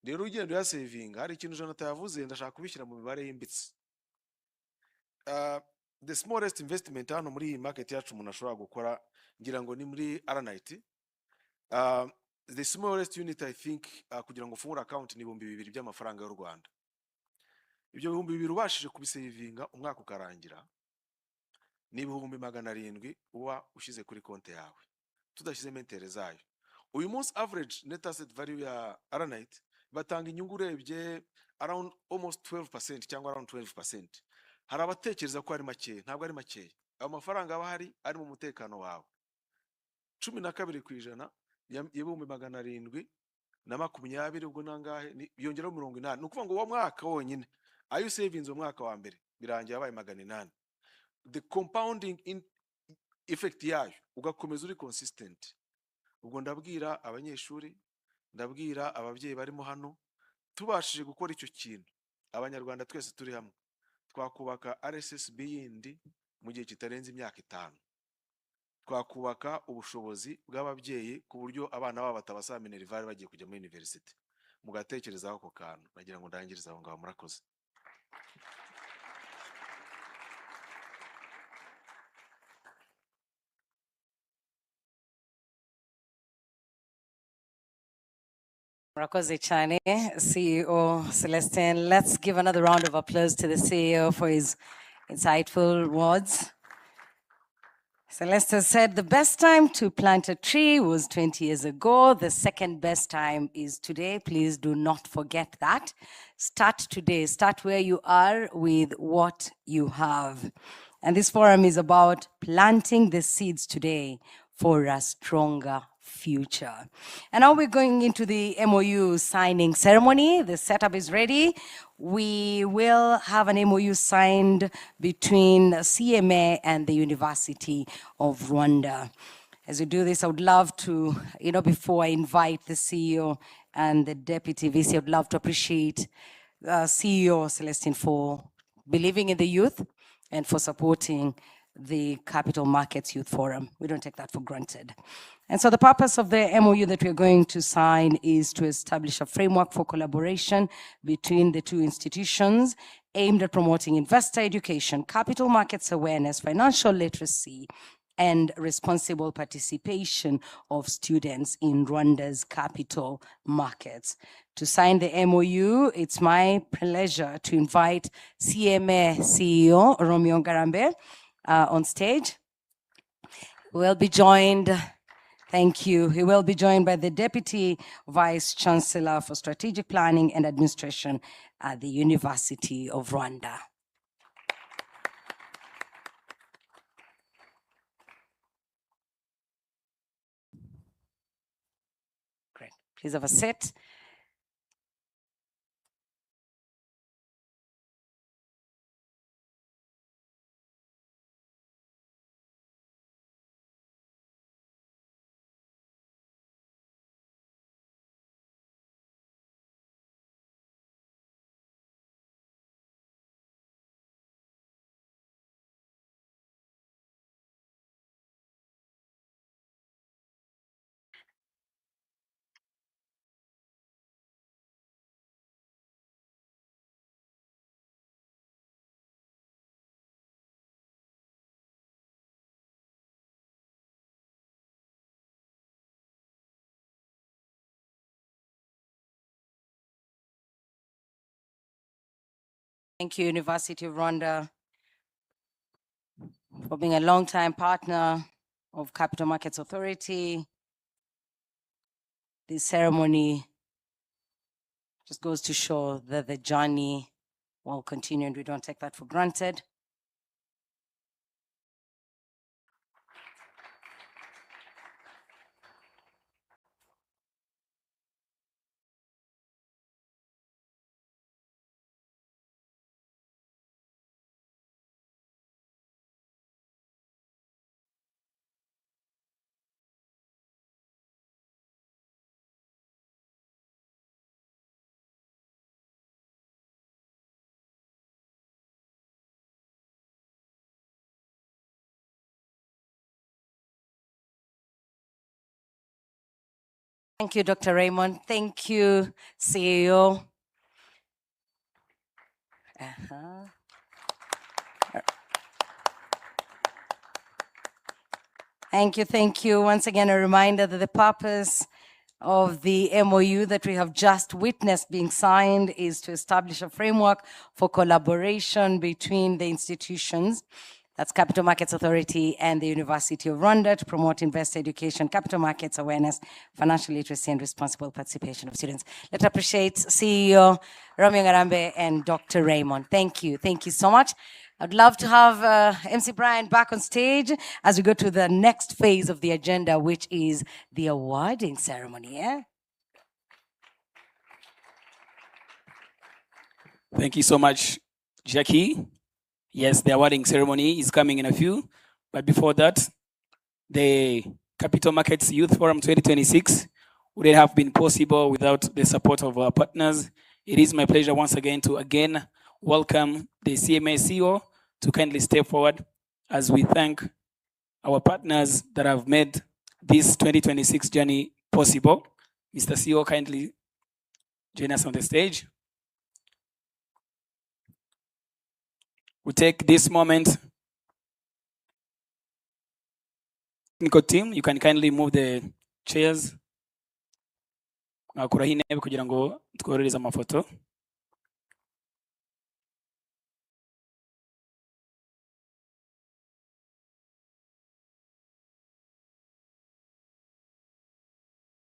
Rero ugenda ya saving, hari ikintu Jonathan yavuze ndashaka kubishyira mu mibare yimbitse. The smallest investment hano muri iyi market yacu umuntu ashobora gukora, ngira ngo ni muri RNIT. The smallest unit I think kugira ngo ufungure account ni 2,000 by'amafaranga y'u Rwanda. Ibyo 2,000 ubashije kubisavinga umwaka ukarangira ni 700 uba ushize kuri konti yawe, tudashyize mentere zayo. Uyu munsi average net asset value ya RNIT batanga inyungu urebye around almost 12% cyangwa around 12%. Hari abatekereza ko ari make, ntabwo ari make. Ayo mafaranga aba hari ari mu mutekano wawe. 12% y'ibihumbi 720 ubwo nangahe yongeraho 80. Ni ukuvuga ngo uwo mwaka wonyine ayo savings umwaka wa mbere birangiye abaye 800. The compounding effect yayo ugakomeza uri consistent. Ubwo ndabwira abanyeshuri, ndabwira ababyeyi barimo hano, tubashije gukora icyo kintu, abanyarwanda twese turi hamwe twakubaka RSSB yindi mu gihe kitarenze imyaka 5. Twakubaka ubushobozi bw'ababyeyi ku buryo abana babo batabasaba minerval bagiye kujya muri university. Mugatekerezaho ako kantu, nagira ngo ndangirize aho ngaho. Murakoze. Murakoze cyane, CEO Celestin. Let's give another round of applause to the CEO for his insightful words. Celestin said the best time to plant a tree was 20 years ago. The second best time is today. Please do not forget that. Start today. Start where you are with what you have. And this forum is about planting the seeds today for a stronger future. And now we're going into the MOU signing ceremony. The setup is ready. We will have an MOU signed between CMA and the University of Rwanda. As we do this, I would love to, before I invite the CEO and the Deputy VC, I would love to appreciate CEO Celestin for believing in the youth and for supporting the Capital Markets Youth Forum. We don't take that for granted. And so the purpose of the MOU that we're going to sign is to establish a framework for collaboration between the two institutions aimed at promoting investor education, capital markets awareness, financial literacy, and responsible participation of students in Rwanda's capital markets. To sign the MOU, it's my pleasure to invite CMA CEO Romeo Ngarambe on stage. We'll be joined, thank you. He will be joined by the Deputy Vice Chancellor for Strategic Planning and Administration at the University of Rwanda. Great. Please have a seat. Thank you, University of Rwanda, for being a long-time partner of Capital Markets Authority. This ceremony just goes to show that the journey will continue, and we don't take that for granted. Thank you, Dr. Raymond. Thank you, CEO. Thank you. Once again, a reminder that the purpose of the MOU that we have just witnessed being signed is to establish a framework for collaboration between the institutions, that's Capital Markets Authority and the University of Rwanda, to promote investor education, capital markets awareness, financial literacy, and responsible participation of students. Let's appreciate CEO Romeo Ngarambe and Dr. Raymond. Thank you. Thank you so much. I'd love to have MC Brian back on stage as we go to the next phase of the agenda, which is the awarding ceremony. Yeah? Thank you so much, Jackie. Yes, the awarding ceremony is coming in a few, but before that, the Capital Markets Youth Forum 2026 wouldn't have been possible without the support of our partners. It is my pleasure once again to welcome the CMA CEO to kindly step forward as we thank our partners that have made this 2026 journey possible. Mr. CEO, kindly join us on the stage. We take this moment. Technical team, you can kindly move the chairs. Mwakura hii ntebe kugira ngo tworohereze amafoto.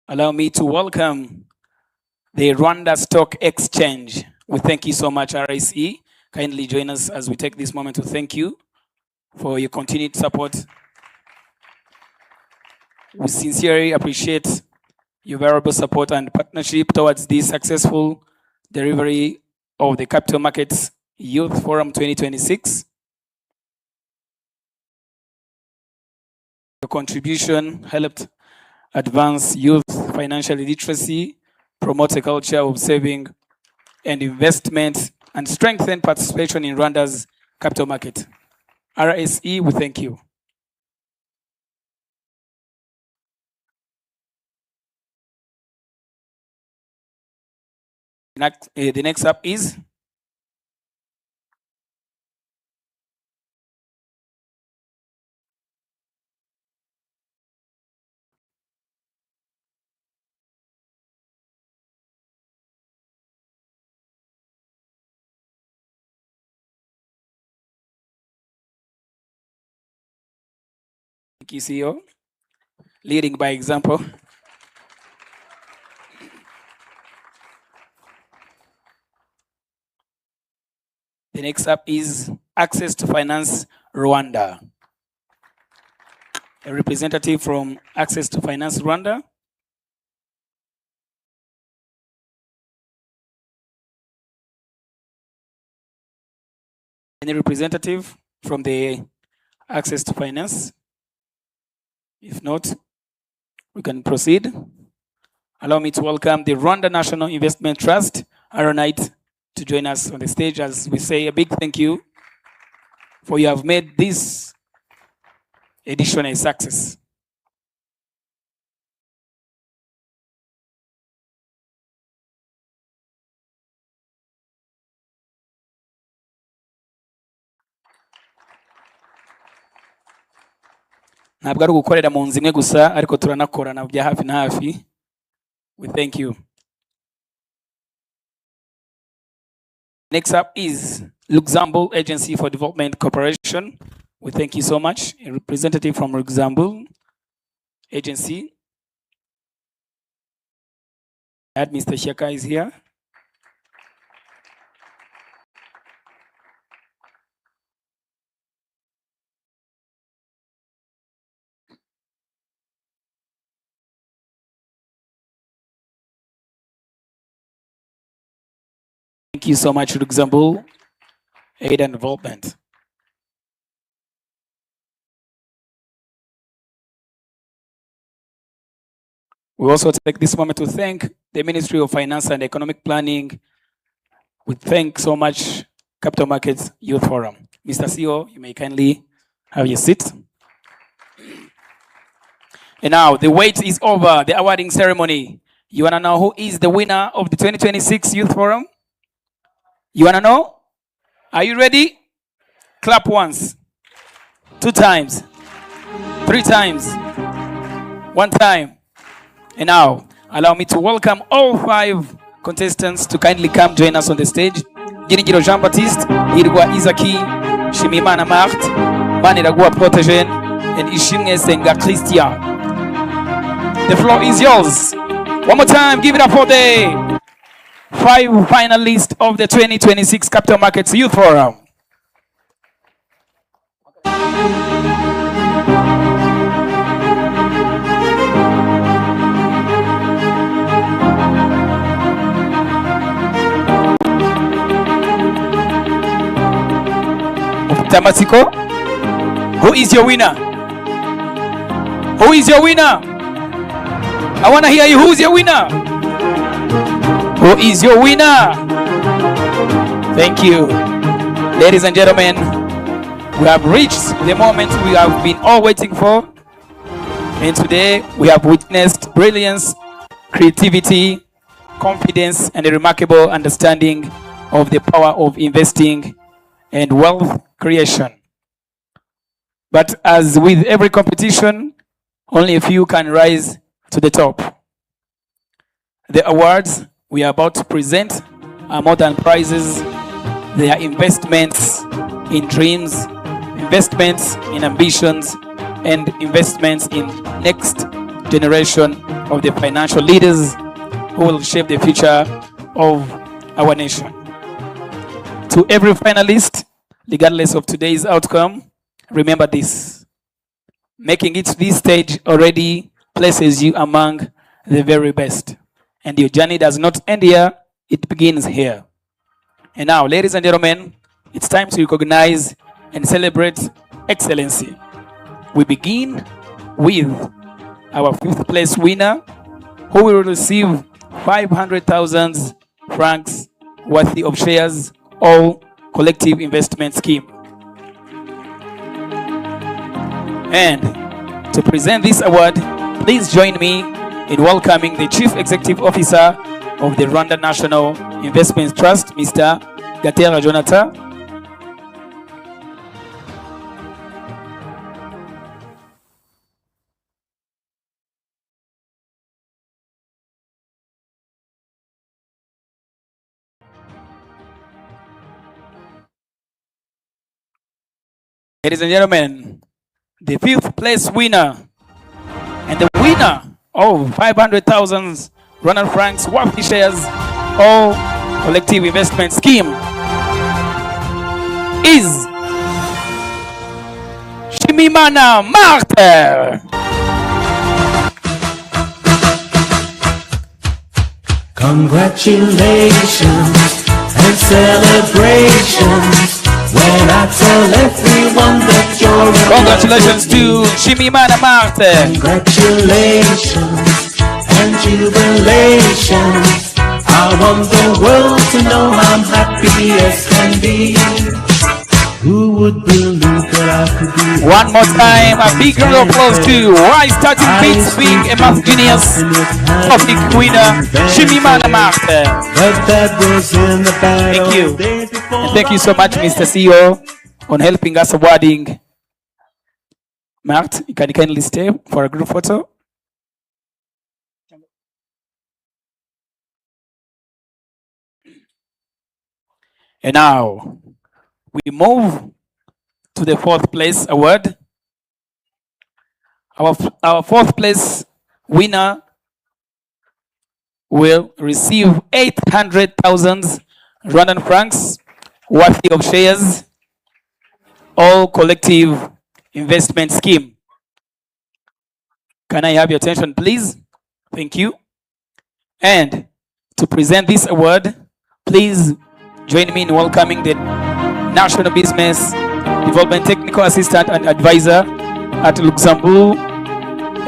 Allow me to welcome the Rwanda Stock Exchange. We thank you so much, RICE. Kindly join us as we take this moment to thank you for your continued support. We sincerely appreciate your valuable support and partnership towards this successful delivery of the Capital Markets Youth Forum 2026. Your contribution helped advance youth financial literacy, promote a culture of saving and investment, and strengthen participation in Rwanda's capital market. RSE, we thank you. The next up is Thank you, CEO. Leading by example. The next up is Access to Finance Rwanda. A representative from Access to Finance Rwanda. Any representative from the Access to Finance? If not, we can proceed. Allow me to welcome the Rwanda National Investment Trust, Aronite, to join us on the stage as we say a big thank you for you have made this edition a success. Ntabwo ari ugukorera mu nzu imwe gusa ariko turanakorana bya hafi na hafi. We thank you. Next up is Luxembourg Agency for Development Cooperation. We thank you so much. A representative from Luxembourg Agency. And Mr. Shaka is here. Thank you so much, Luxembourg Aid and Development. We also take this moment to thank the Ministry of Finance and Economic Planning. We thank so much Capital Markets Youth Forum. Mr. CEO, you may kindly have your seat. And now the wait is over, the awarding ceremony. You wanna know who is the winner of the 2026 Youth Forum? You wanna know? Are you ready? Clap once, 2 times, 3 times, 1 time. And now, allow me to welcome all 5 contestants to kindly come join us on the stage. Giringiro Jean-Baptiste, Hirwa Isaki, Shimimana Marthe, Maniragua Protegen, and Ishimwe Senga Christian. The floor is yours. One more time, give it up for the 5 finalists of the 2026 Capital Markets Youth Forum. Tamatiko, who is your winner? Who is your winner? I want to hear you. Who's your winner? Who is your winner? Thank you. Ladies and gentlemen, we have reached the moment we have been all waiting for. And today we have witnessed brilliance, creativity, confidence, and a remarkable understanding of the power of investing and wealth creation. But as with every competition, only a few can rise to the top. The awards we are about to present are more than prizes. They are investments in dreams, investments in ambitions, and investments in next generation of the financial leaders who will shape the future of our nation. To every finalist, regardless of today's outcome, remember this. Making it to this stage already places you among the very best. And your journey does not end here, it begins here. And now, ladies and gentlemen, it's time to recognize and celebrate excellency. We begin with our 5th place winner, who will receive 500,000 francs worthy of shares, all collective investment scheme. And to present this award, please join me in welcoming the Chief Executive Officer of the Rwanda National Investment Trust, Mr. Gatera Jonathan. Ladies and gentlemen, the 5th place winner and the winner of 500,000 Rwandan francs worth shares or collective investment scheme is Shimimana Martin. Congratulations and celebrations when I tell everyone that you're a Congratulations to Shimimana Martin. Congratulations and jubilations. I want the world to know I'm happy as can be. Who would believe that I could be? One more time, a big round of applause to Why Starting Beats being a math genius topic winner, Shimimana Martin. But that was in the Thank you. And thank you so much, Mr. CEO, on helping us awarding. Mart, you can kindly stay for a group photo. And now we move to the 4th place award. Our 4th place winner will receive 800,000 Rwandan francs worth of shares, all collective investment scheme. Can I have your attention, please? Thank you. And to present this award, please join me in welcoming the National Business Development Technical Assistant and Advisor at Luxembourg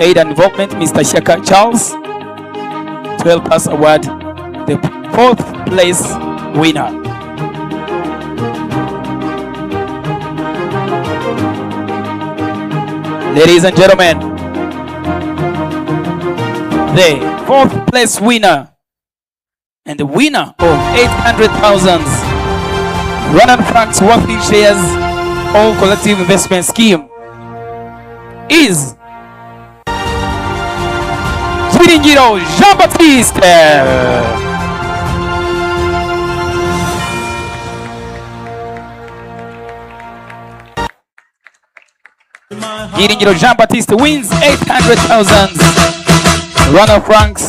Aid and Development, Mr. Shaka Charles, to help us award the 4th place winner. Ladies and gentlemen, the 4th place winner and the winner of 800,000 Rwandan francs worthy shares all collective investment scheme is Ziringiro Jean-Baptiste. Ziringiro Jean-Baptiste wins 800,000 Rwandan francs.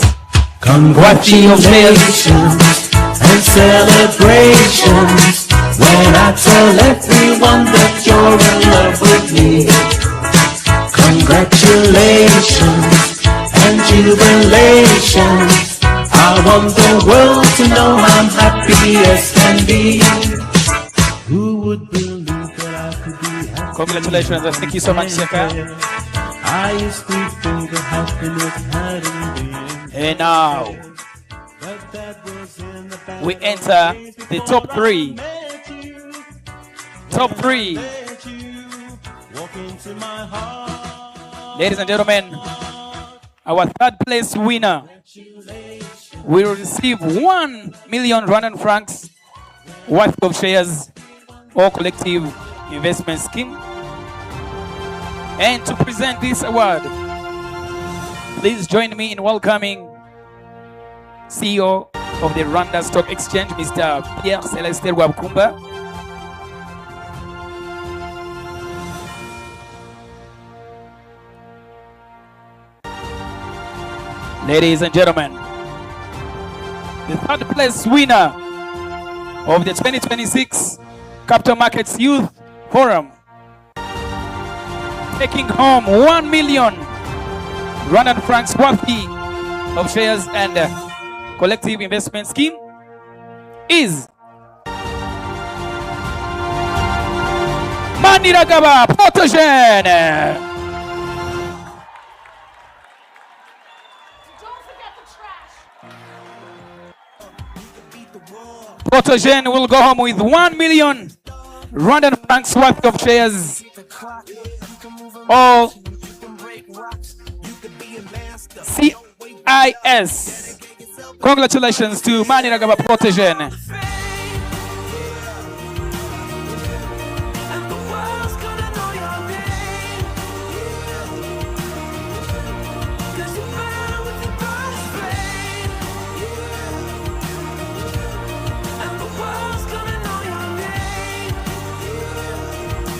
Congratulations and celebrations when I tell everyone that you're in love with me. Congratulations and jubilations. I want the world to know I'm happy as can be. Who would believe that I could be happy? Congratulations and thank you so much, Shaka. I used to think that happiness hadn't been. And now we enter the top 3. Top 3. Ladies and gentlemen, our 3rd place winner will receive 1 million Rwandan francs worth of shares or collective investment scheme. And to present this award, please join me in welcoming CEO of the Rwanda Stock Exchange, Mr. Pierre Celestin Rwabukumba. Ladies and gentlemen, the 3rd place winner of the 2026 Capital Markets Youth Forum, taking home 1 million Rwandan francs worthy of shares and collective investment scheme is Maniragaba Protogene. Protogene will go home with 1 million Rwandan francs worth of shares, all CIS. Congratulations to Maniragaba Protogene.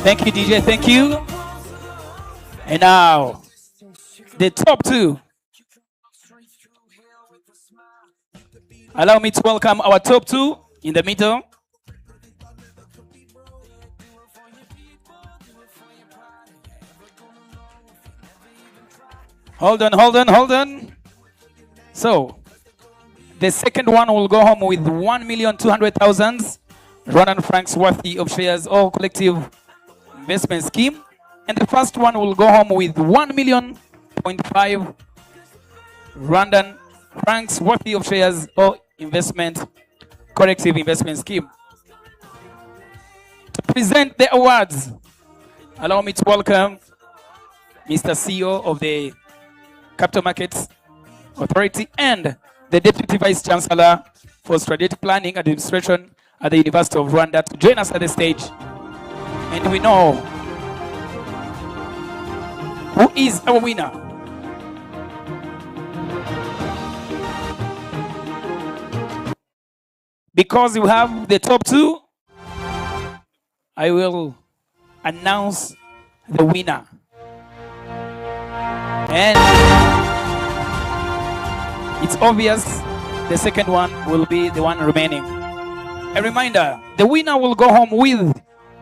Thank you, DJ. Thank you. And now, the top two. Allow me to welcome our top two in the middle. Hold on. So, the second one will go home with 1,200,000 Rwandan francs worthy of shares or collective investment scheme. And the first one will go home with 1,500,000 Rwandan francs worthy of shares or investment collective investment scheme. To present the awards, allow me to welcome Mr. CEO of the Capital Markets Authority and the Deputy Vice Chancellor for Strategic Planning Administration at the University of Rwanda to join us at the stage. And we know who is our winner. Because you have the top two, I will announce the winner. And it's obvious the second one will be the one remaining. A reminder, the winner will go home with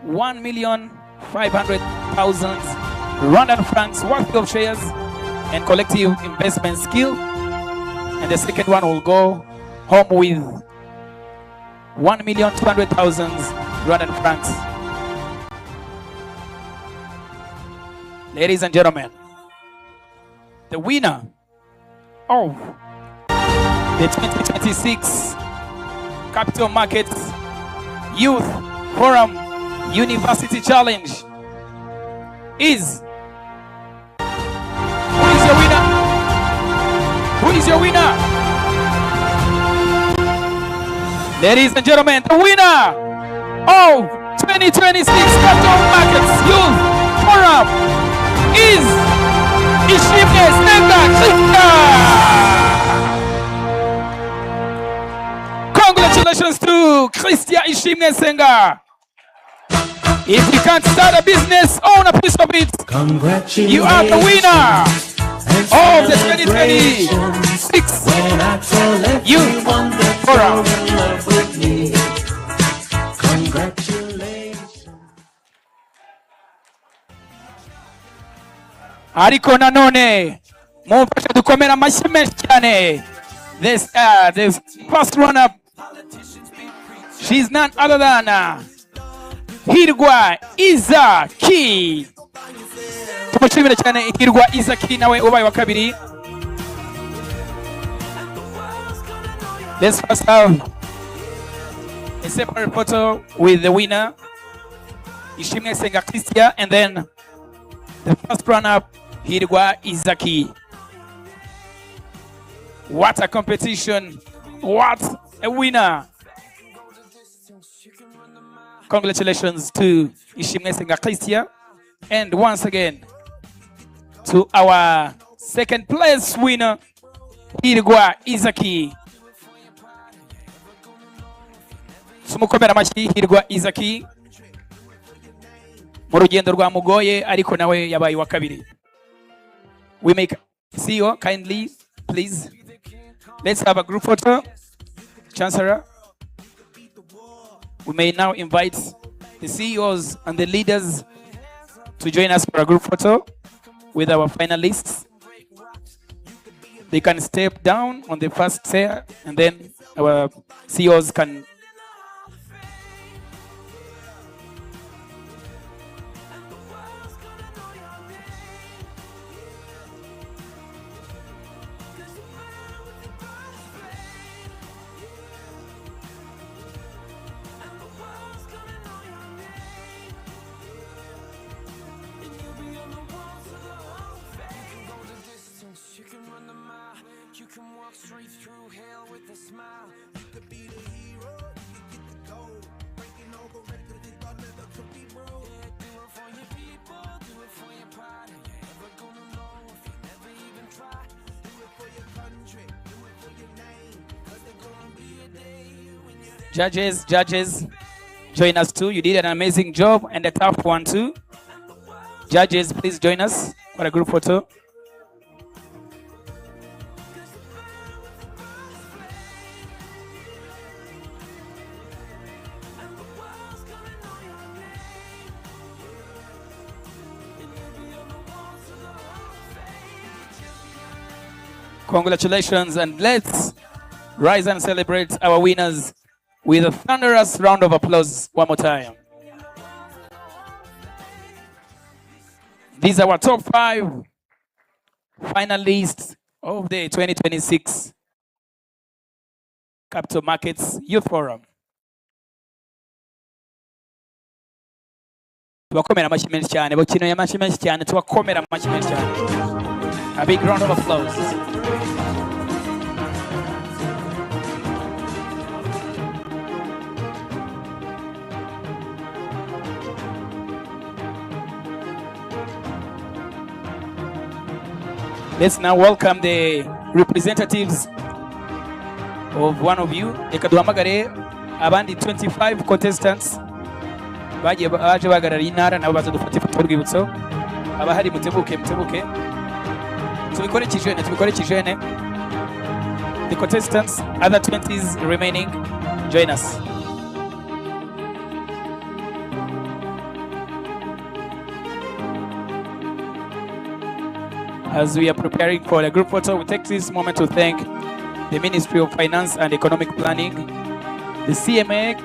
1,500,000 Rwandan francs worth of shares and collective investment skill. And the second one will go home with 1,200,000 Rwandan francs. Ladies and gentlemen, the winner of the 2026 Capital Markets Youth Forum University Challenge is... Who is your winner? Who is your winner? Ladies and gentlemen, the winner of 2026 Capital Markets Youth Forum is Ishimwe Senga Christia. Congratulations to Christia Ishimwe Senga. If you can't start a business, own a piece of it. You are the winner of the 2026 Youth Forum. Ariko nanone mumfashe dukomera amashyi menshi cyane. The first runner-up, she's none other than Hirwa Izaki. Tumushimire cyane Hirwa Izaki nawe ubaye wa kabiri. Let's first have a separate photo with the winner, Ishimwe Senga Christia, and then the first runner-up, Hirwa Izaki. What a competition! What a winner! Congratulations to Ishimwe Senga Christia, and once again to our second place winner, Hirwa Izaki. Tumukomera amashyi Hirwa Izaki. Mu rugendo rwamugoye ariko nawe yabaye wa kabiri. We make CEO kindly, please. Let's have a group photo. Chancellor, we may now invite the CEOs and the leaders to join us for a group photo with our finalists. They can step down on the first chair and then our CEOs can Judges, join us too. You did an amazing job and a tough one too. Judges, please join us. for a group photo. Congratulations, and let's rise and celebrate our winners with a thunderous round of applause one more time. These are our top 5 finalists of the 2026 Capital Markets Youth Forum. Tubakomera amashyi menshi cyane, bakineye amashyi menshi cyane, tubakomera amashyi menshi cyane. A big round of applause. Let's now welcome the representatives of one of you. Reka duhamagare abandi 25 contestants baje bahagarariye intara nabo baza dufata ifoto y'urwibutso. Abahari mutebuke. Tubikore kijene. The contestants, other 20s remaining, join us. As we are preparing for the group photo, we take this moment to thank the Ministry of Finance and Economic Planning, the CMA,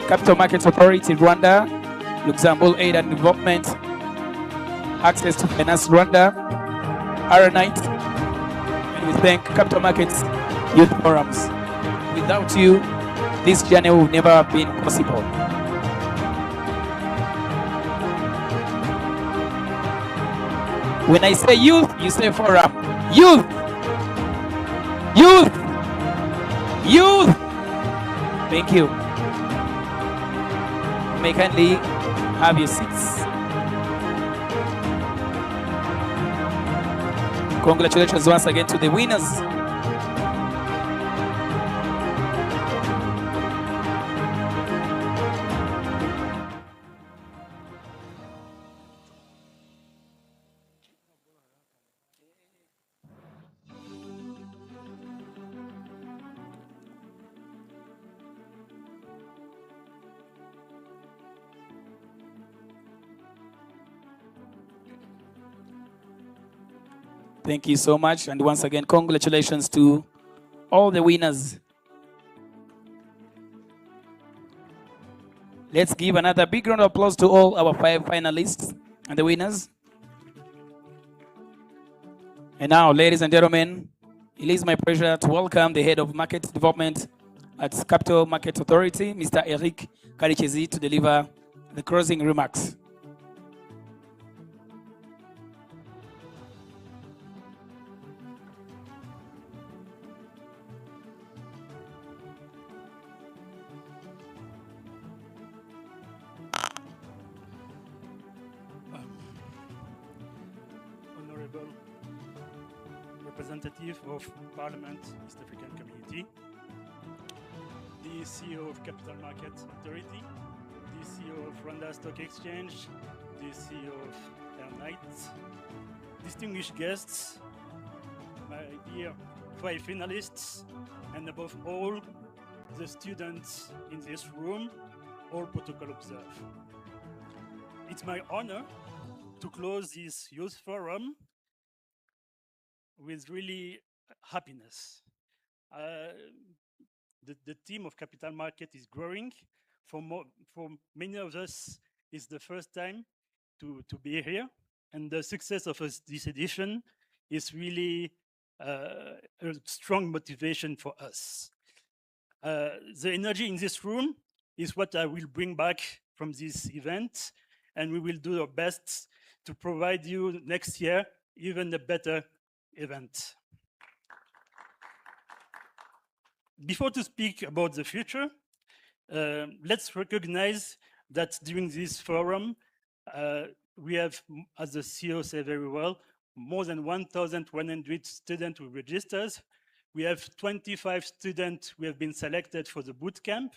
Capital Markets Authority Rwanda, Luxembourg Aid and Development, Access to Finance Rwanda, R-Night, and we thank Capital Markets Youth Forums. Without you, this journey would never have been possible. When I say youth, you say forum. Youth! Youth! Youth! Thank you. You may kindly have your seats. Congratulations once again to the winners. Thank you so much. And once again, congratulations to all the winners. Let's give another big round of applause to all our 5 finalists and the winners. And now, ladies and gentlemen, it is my pleasure to welcome the Head of Market Development at Capital Market Authority, Mr. Eric Karichezi, to deliver the closing remarks. Honorable representative of Parliament, East African Community, the CEO of Capital Market Authority, the CEO of Rwanda Stock Exchange, the CEO of Airnight, distinguished guests, my dear 5 finalists, and above all, the students in this room, all protocol observed. It's my honor to close this youth forum with really happiness. The team of Capital Market is growing. For many of us, it's the first time to be here. And the success of this edition is really a strong motivation for us. The energy in this room is what I will bring back from this event, and we will do our best to provide you next year even a better event. Before to speak about the future, let's recognize that during this forum, we have, as the CEO said very well, more than 1,100 students who registers. We have 25 students who have been selected for the boot camp.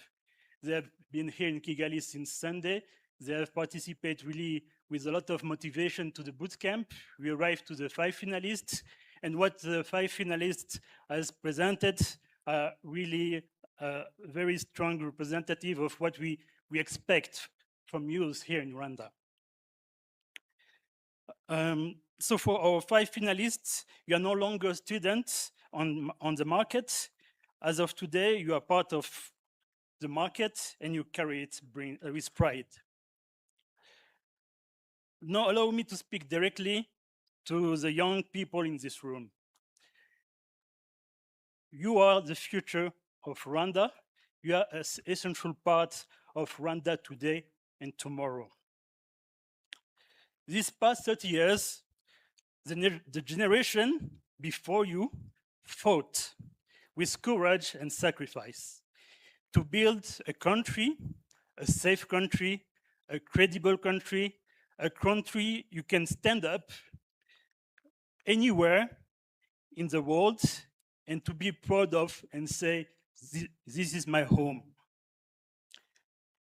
They have been here in Kigali since Sunday. They have participated really with a lot of motivation to the boot camp. We arrived to the 5 finalists, and what the 5 finalists has presented are really a very strong representative of what we expect from youth here in Rwanda. So for our 5 finalists, you are no longer students on the market. As of today, you are part of the market and you carry it with pride. Now allow me to speak directly to the young people in this room. You are the future of Rwanda. You are an essential part of Rwanda today and tomorrow. These past 30 years, the generation before you fought with courage and sacrifice to build a country, a safe country, a credible country, a country you can stand up anywhere in the world and to be proud of and say, this is my home.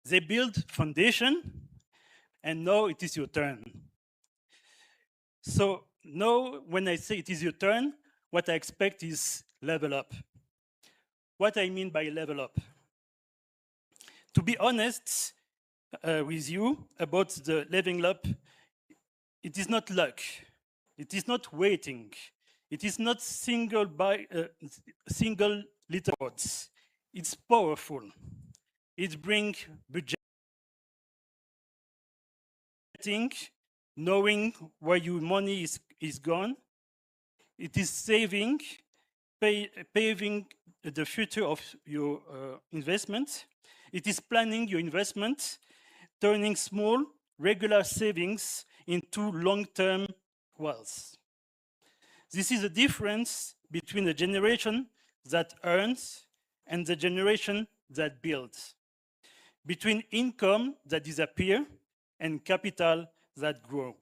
They build foundation, and now it is your turn. So now when I say it is your turn, what I expect is level up. What I mean by level up? To be honest with you about the leveling up, it is not luck. It is not waiting. It is not single little words. It's powerful. It brings budgeting, knowing where your money is gone. It is saving, paving the future of your investment. It is planning your investment, turning small, regular savings into long-term wealth. This is the difference between the generation that earns and the generation that builds, between income that disappears and capital that grows.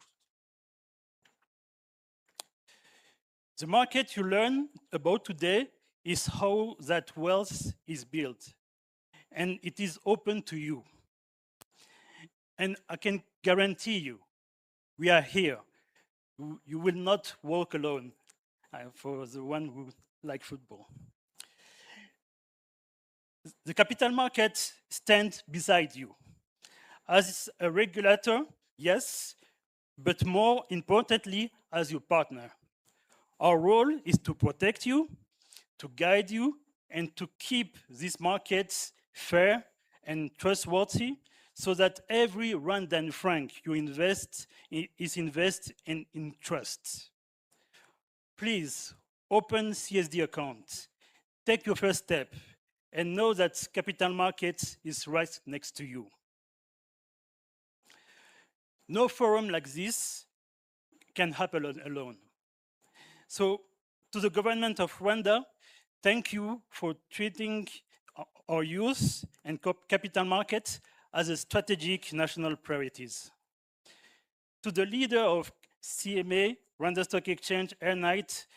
The market you learn about today is how that wealth is built, and it is open to you. And I can guarantee you, we are here. You will not walk alone, for the one who like football. The capital market stands beside you. As a regulator, yes, but more importantly, as your partner. Our role is to protect you, to guide you, and to keep these markets fair and trustworthy so that every Rwandan franc you invest is invested in trust. Please open CSD account, take your first step, and know that capital market is right next to you. No forum like this can happen alone. So, to the government of Rwanda, thank you for treating our youth and capital market as a strategic national priorities. To the leader of CMA, Rwanda Stock Exchange, Air Night,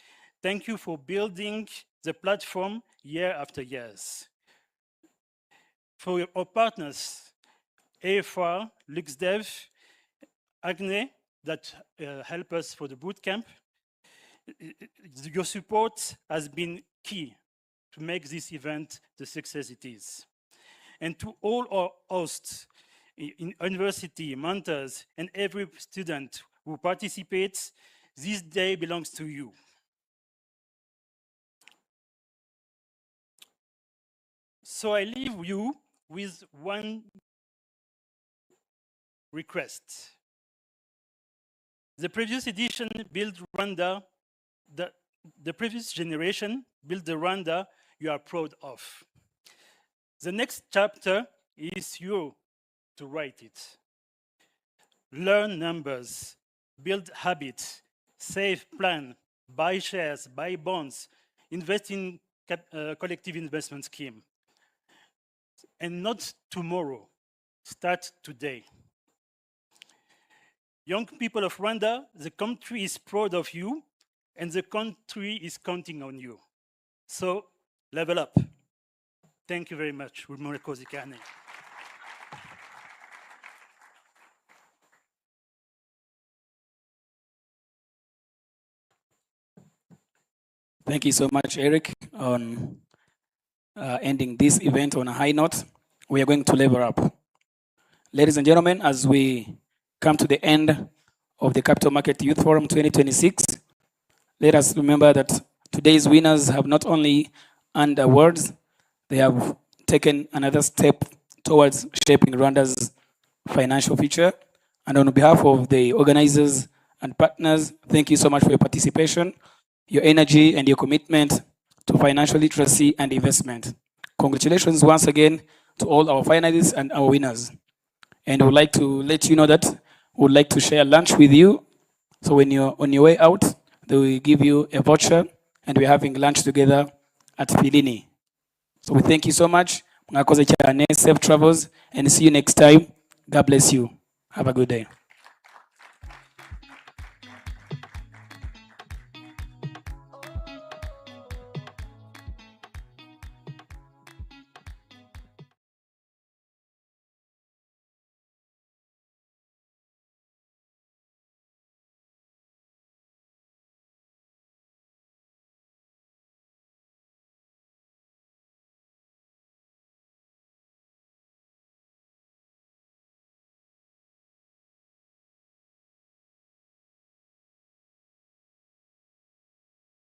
thank you for building the platform year after years. For our partners, AFR, LuxDev, Hagne, that help us for the bootcamp, your support has been key to make this event the success it is. And to all our hosts in university, mentors, and every student who participates, this day belongs to you. So I leave you with one request. The previous edition built Rwanda, the previous generation built the Rwanda you are proud of. The next chapter is you to write it. Learn numbers, build habits, save, plan, buy shares, buy bonds, invest in collective investment scheme. And not tomorrow, start today. Young people of Rwanda, the country is proud of you and the country is counting on you. So level up. Thank you very much. Thank you so much, Eric, on ending this event on a high note. We are going to level up. Ladies and gentlemen, as we come to the end of the Capital Market Youth Forum 2026, let us remember that today's winners have not only earned awards, they have taken another step towards shaping Rwanda's financial future. And on behalf of the organizers and partners, thank you so much for your participation, your energy, and your commitment to financial literacy and investment. Congratulations once again to all our finalists and our winners. And I would like to let you know that we would like to share lunch with you. So when you're on your way out, they will give you a voucher, and we're having lunch together at Pilini. So we thank you so much. Mwakoze cyane, safe travels, and see you next time. God bless you. Have a good day.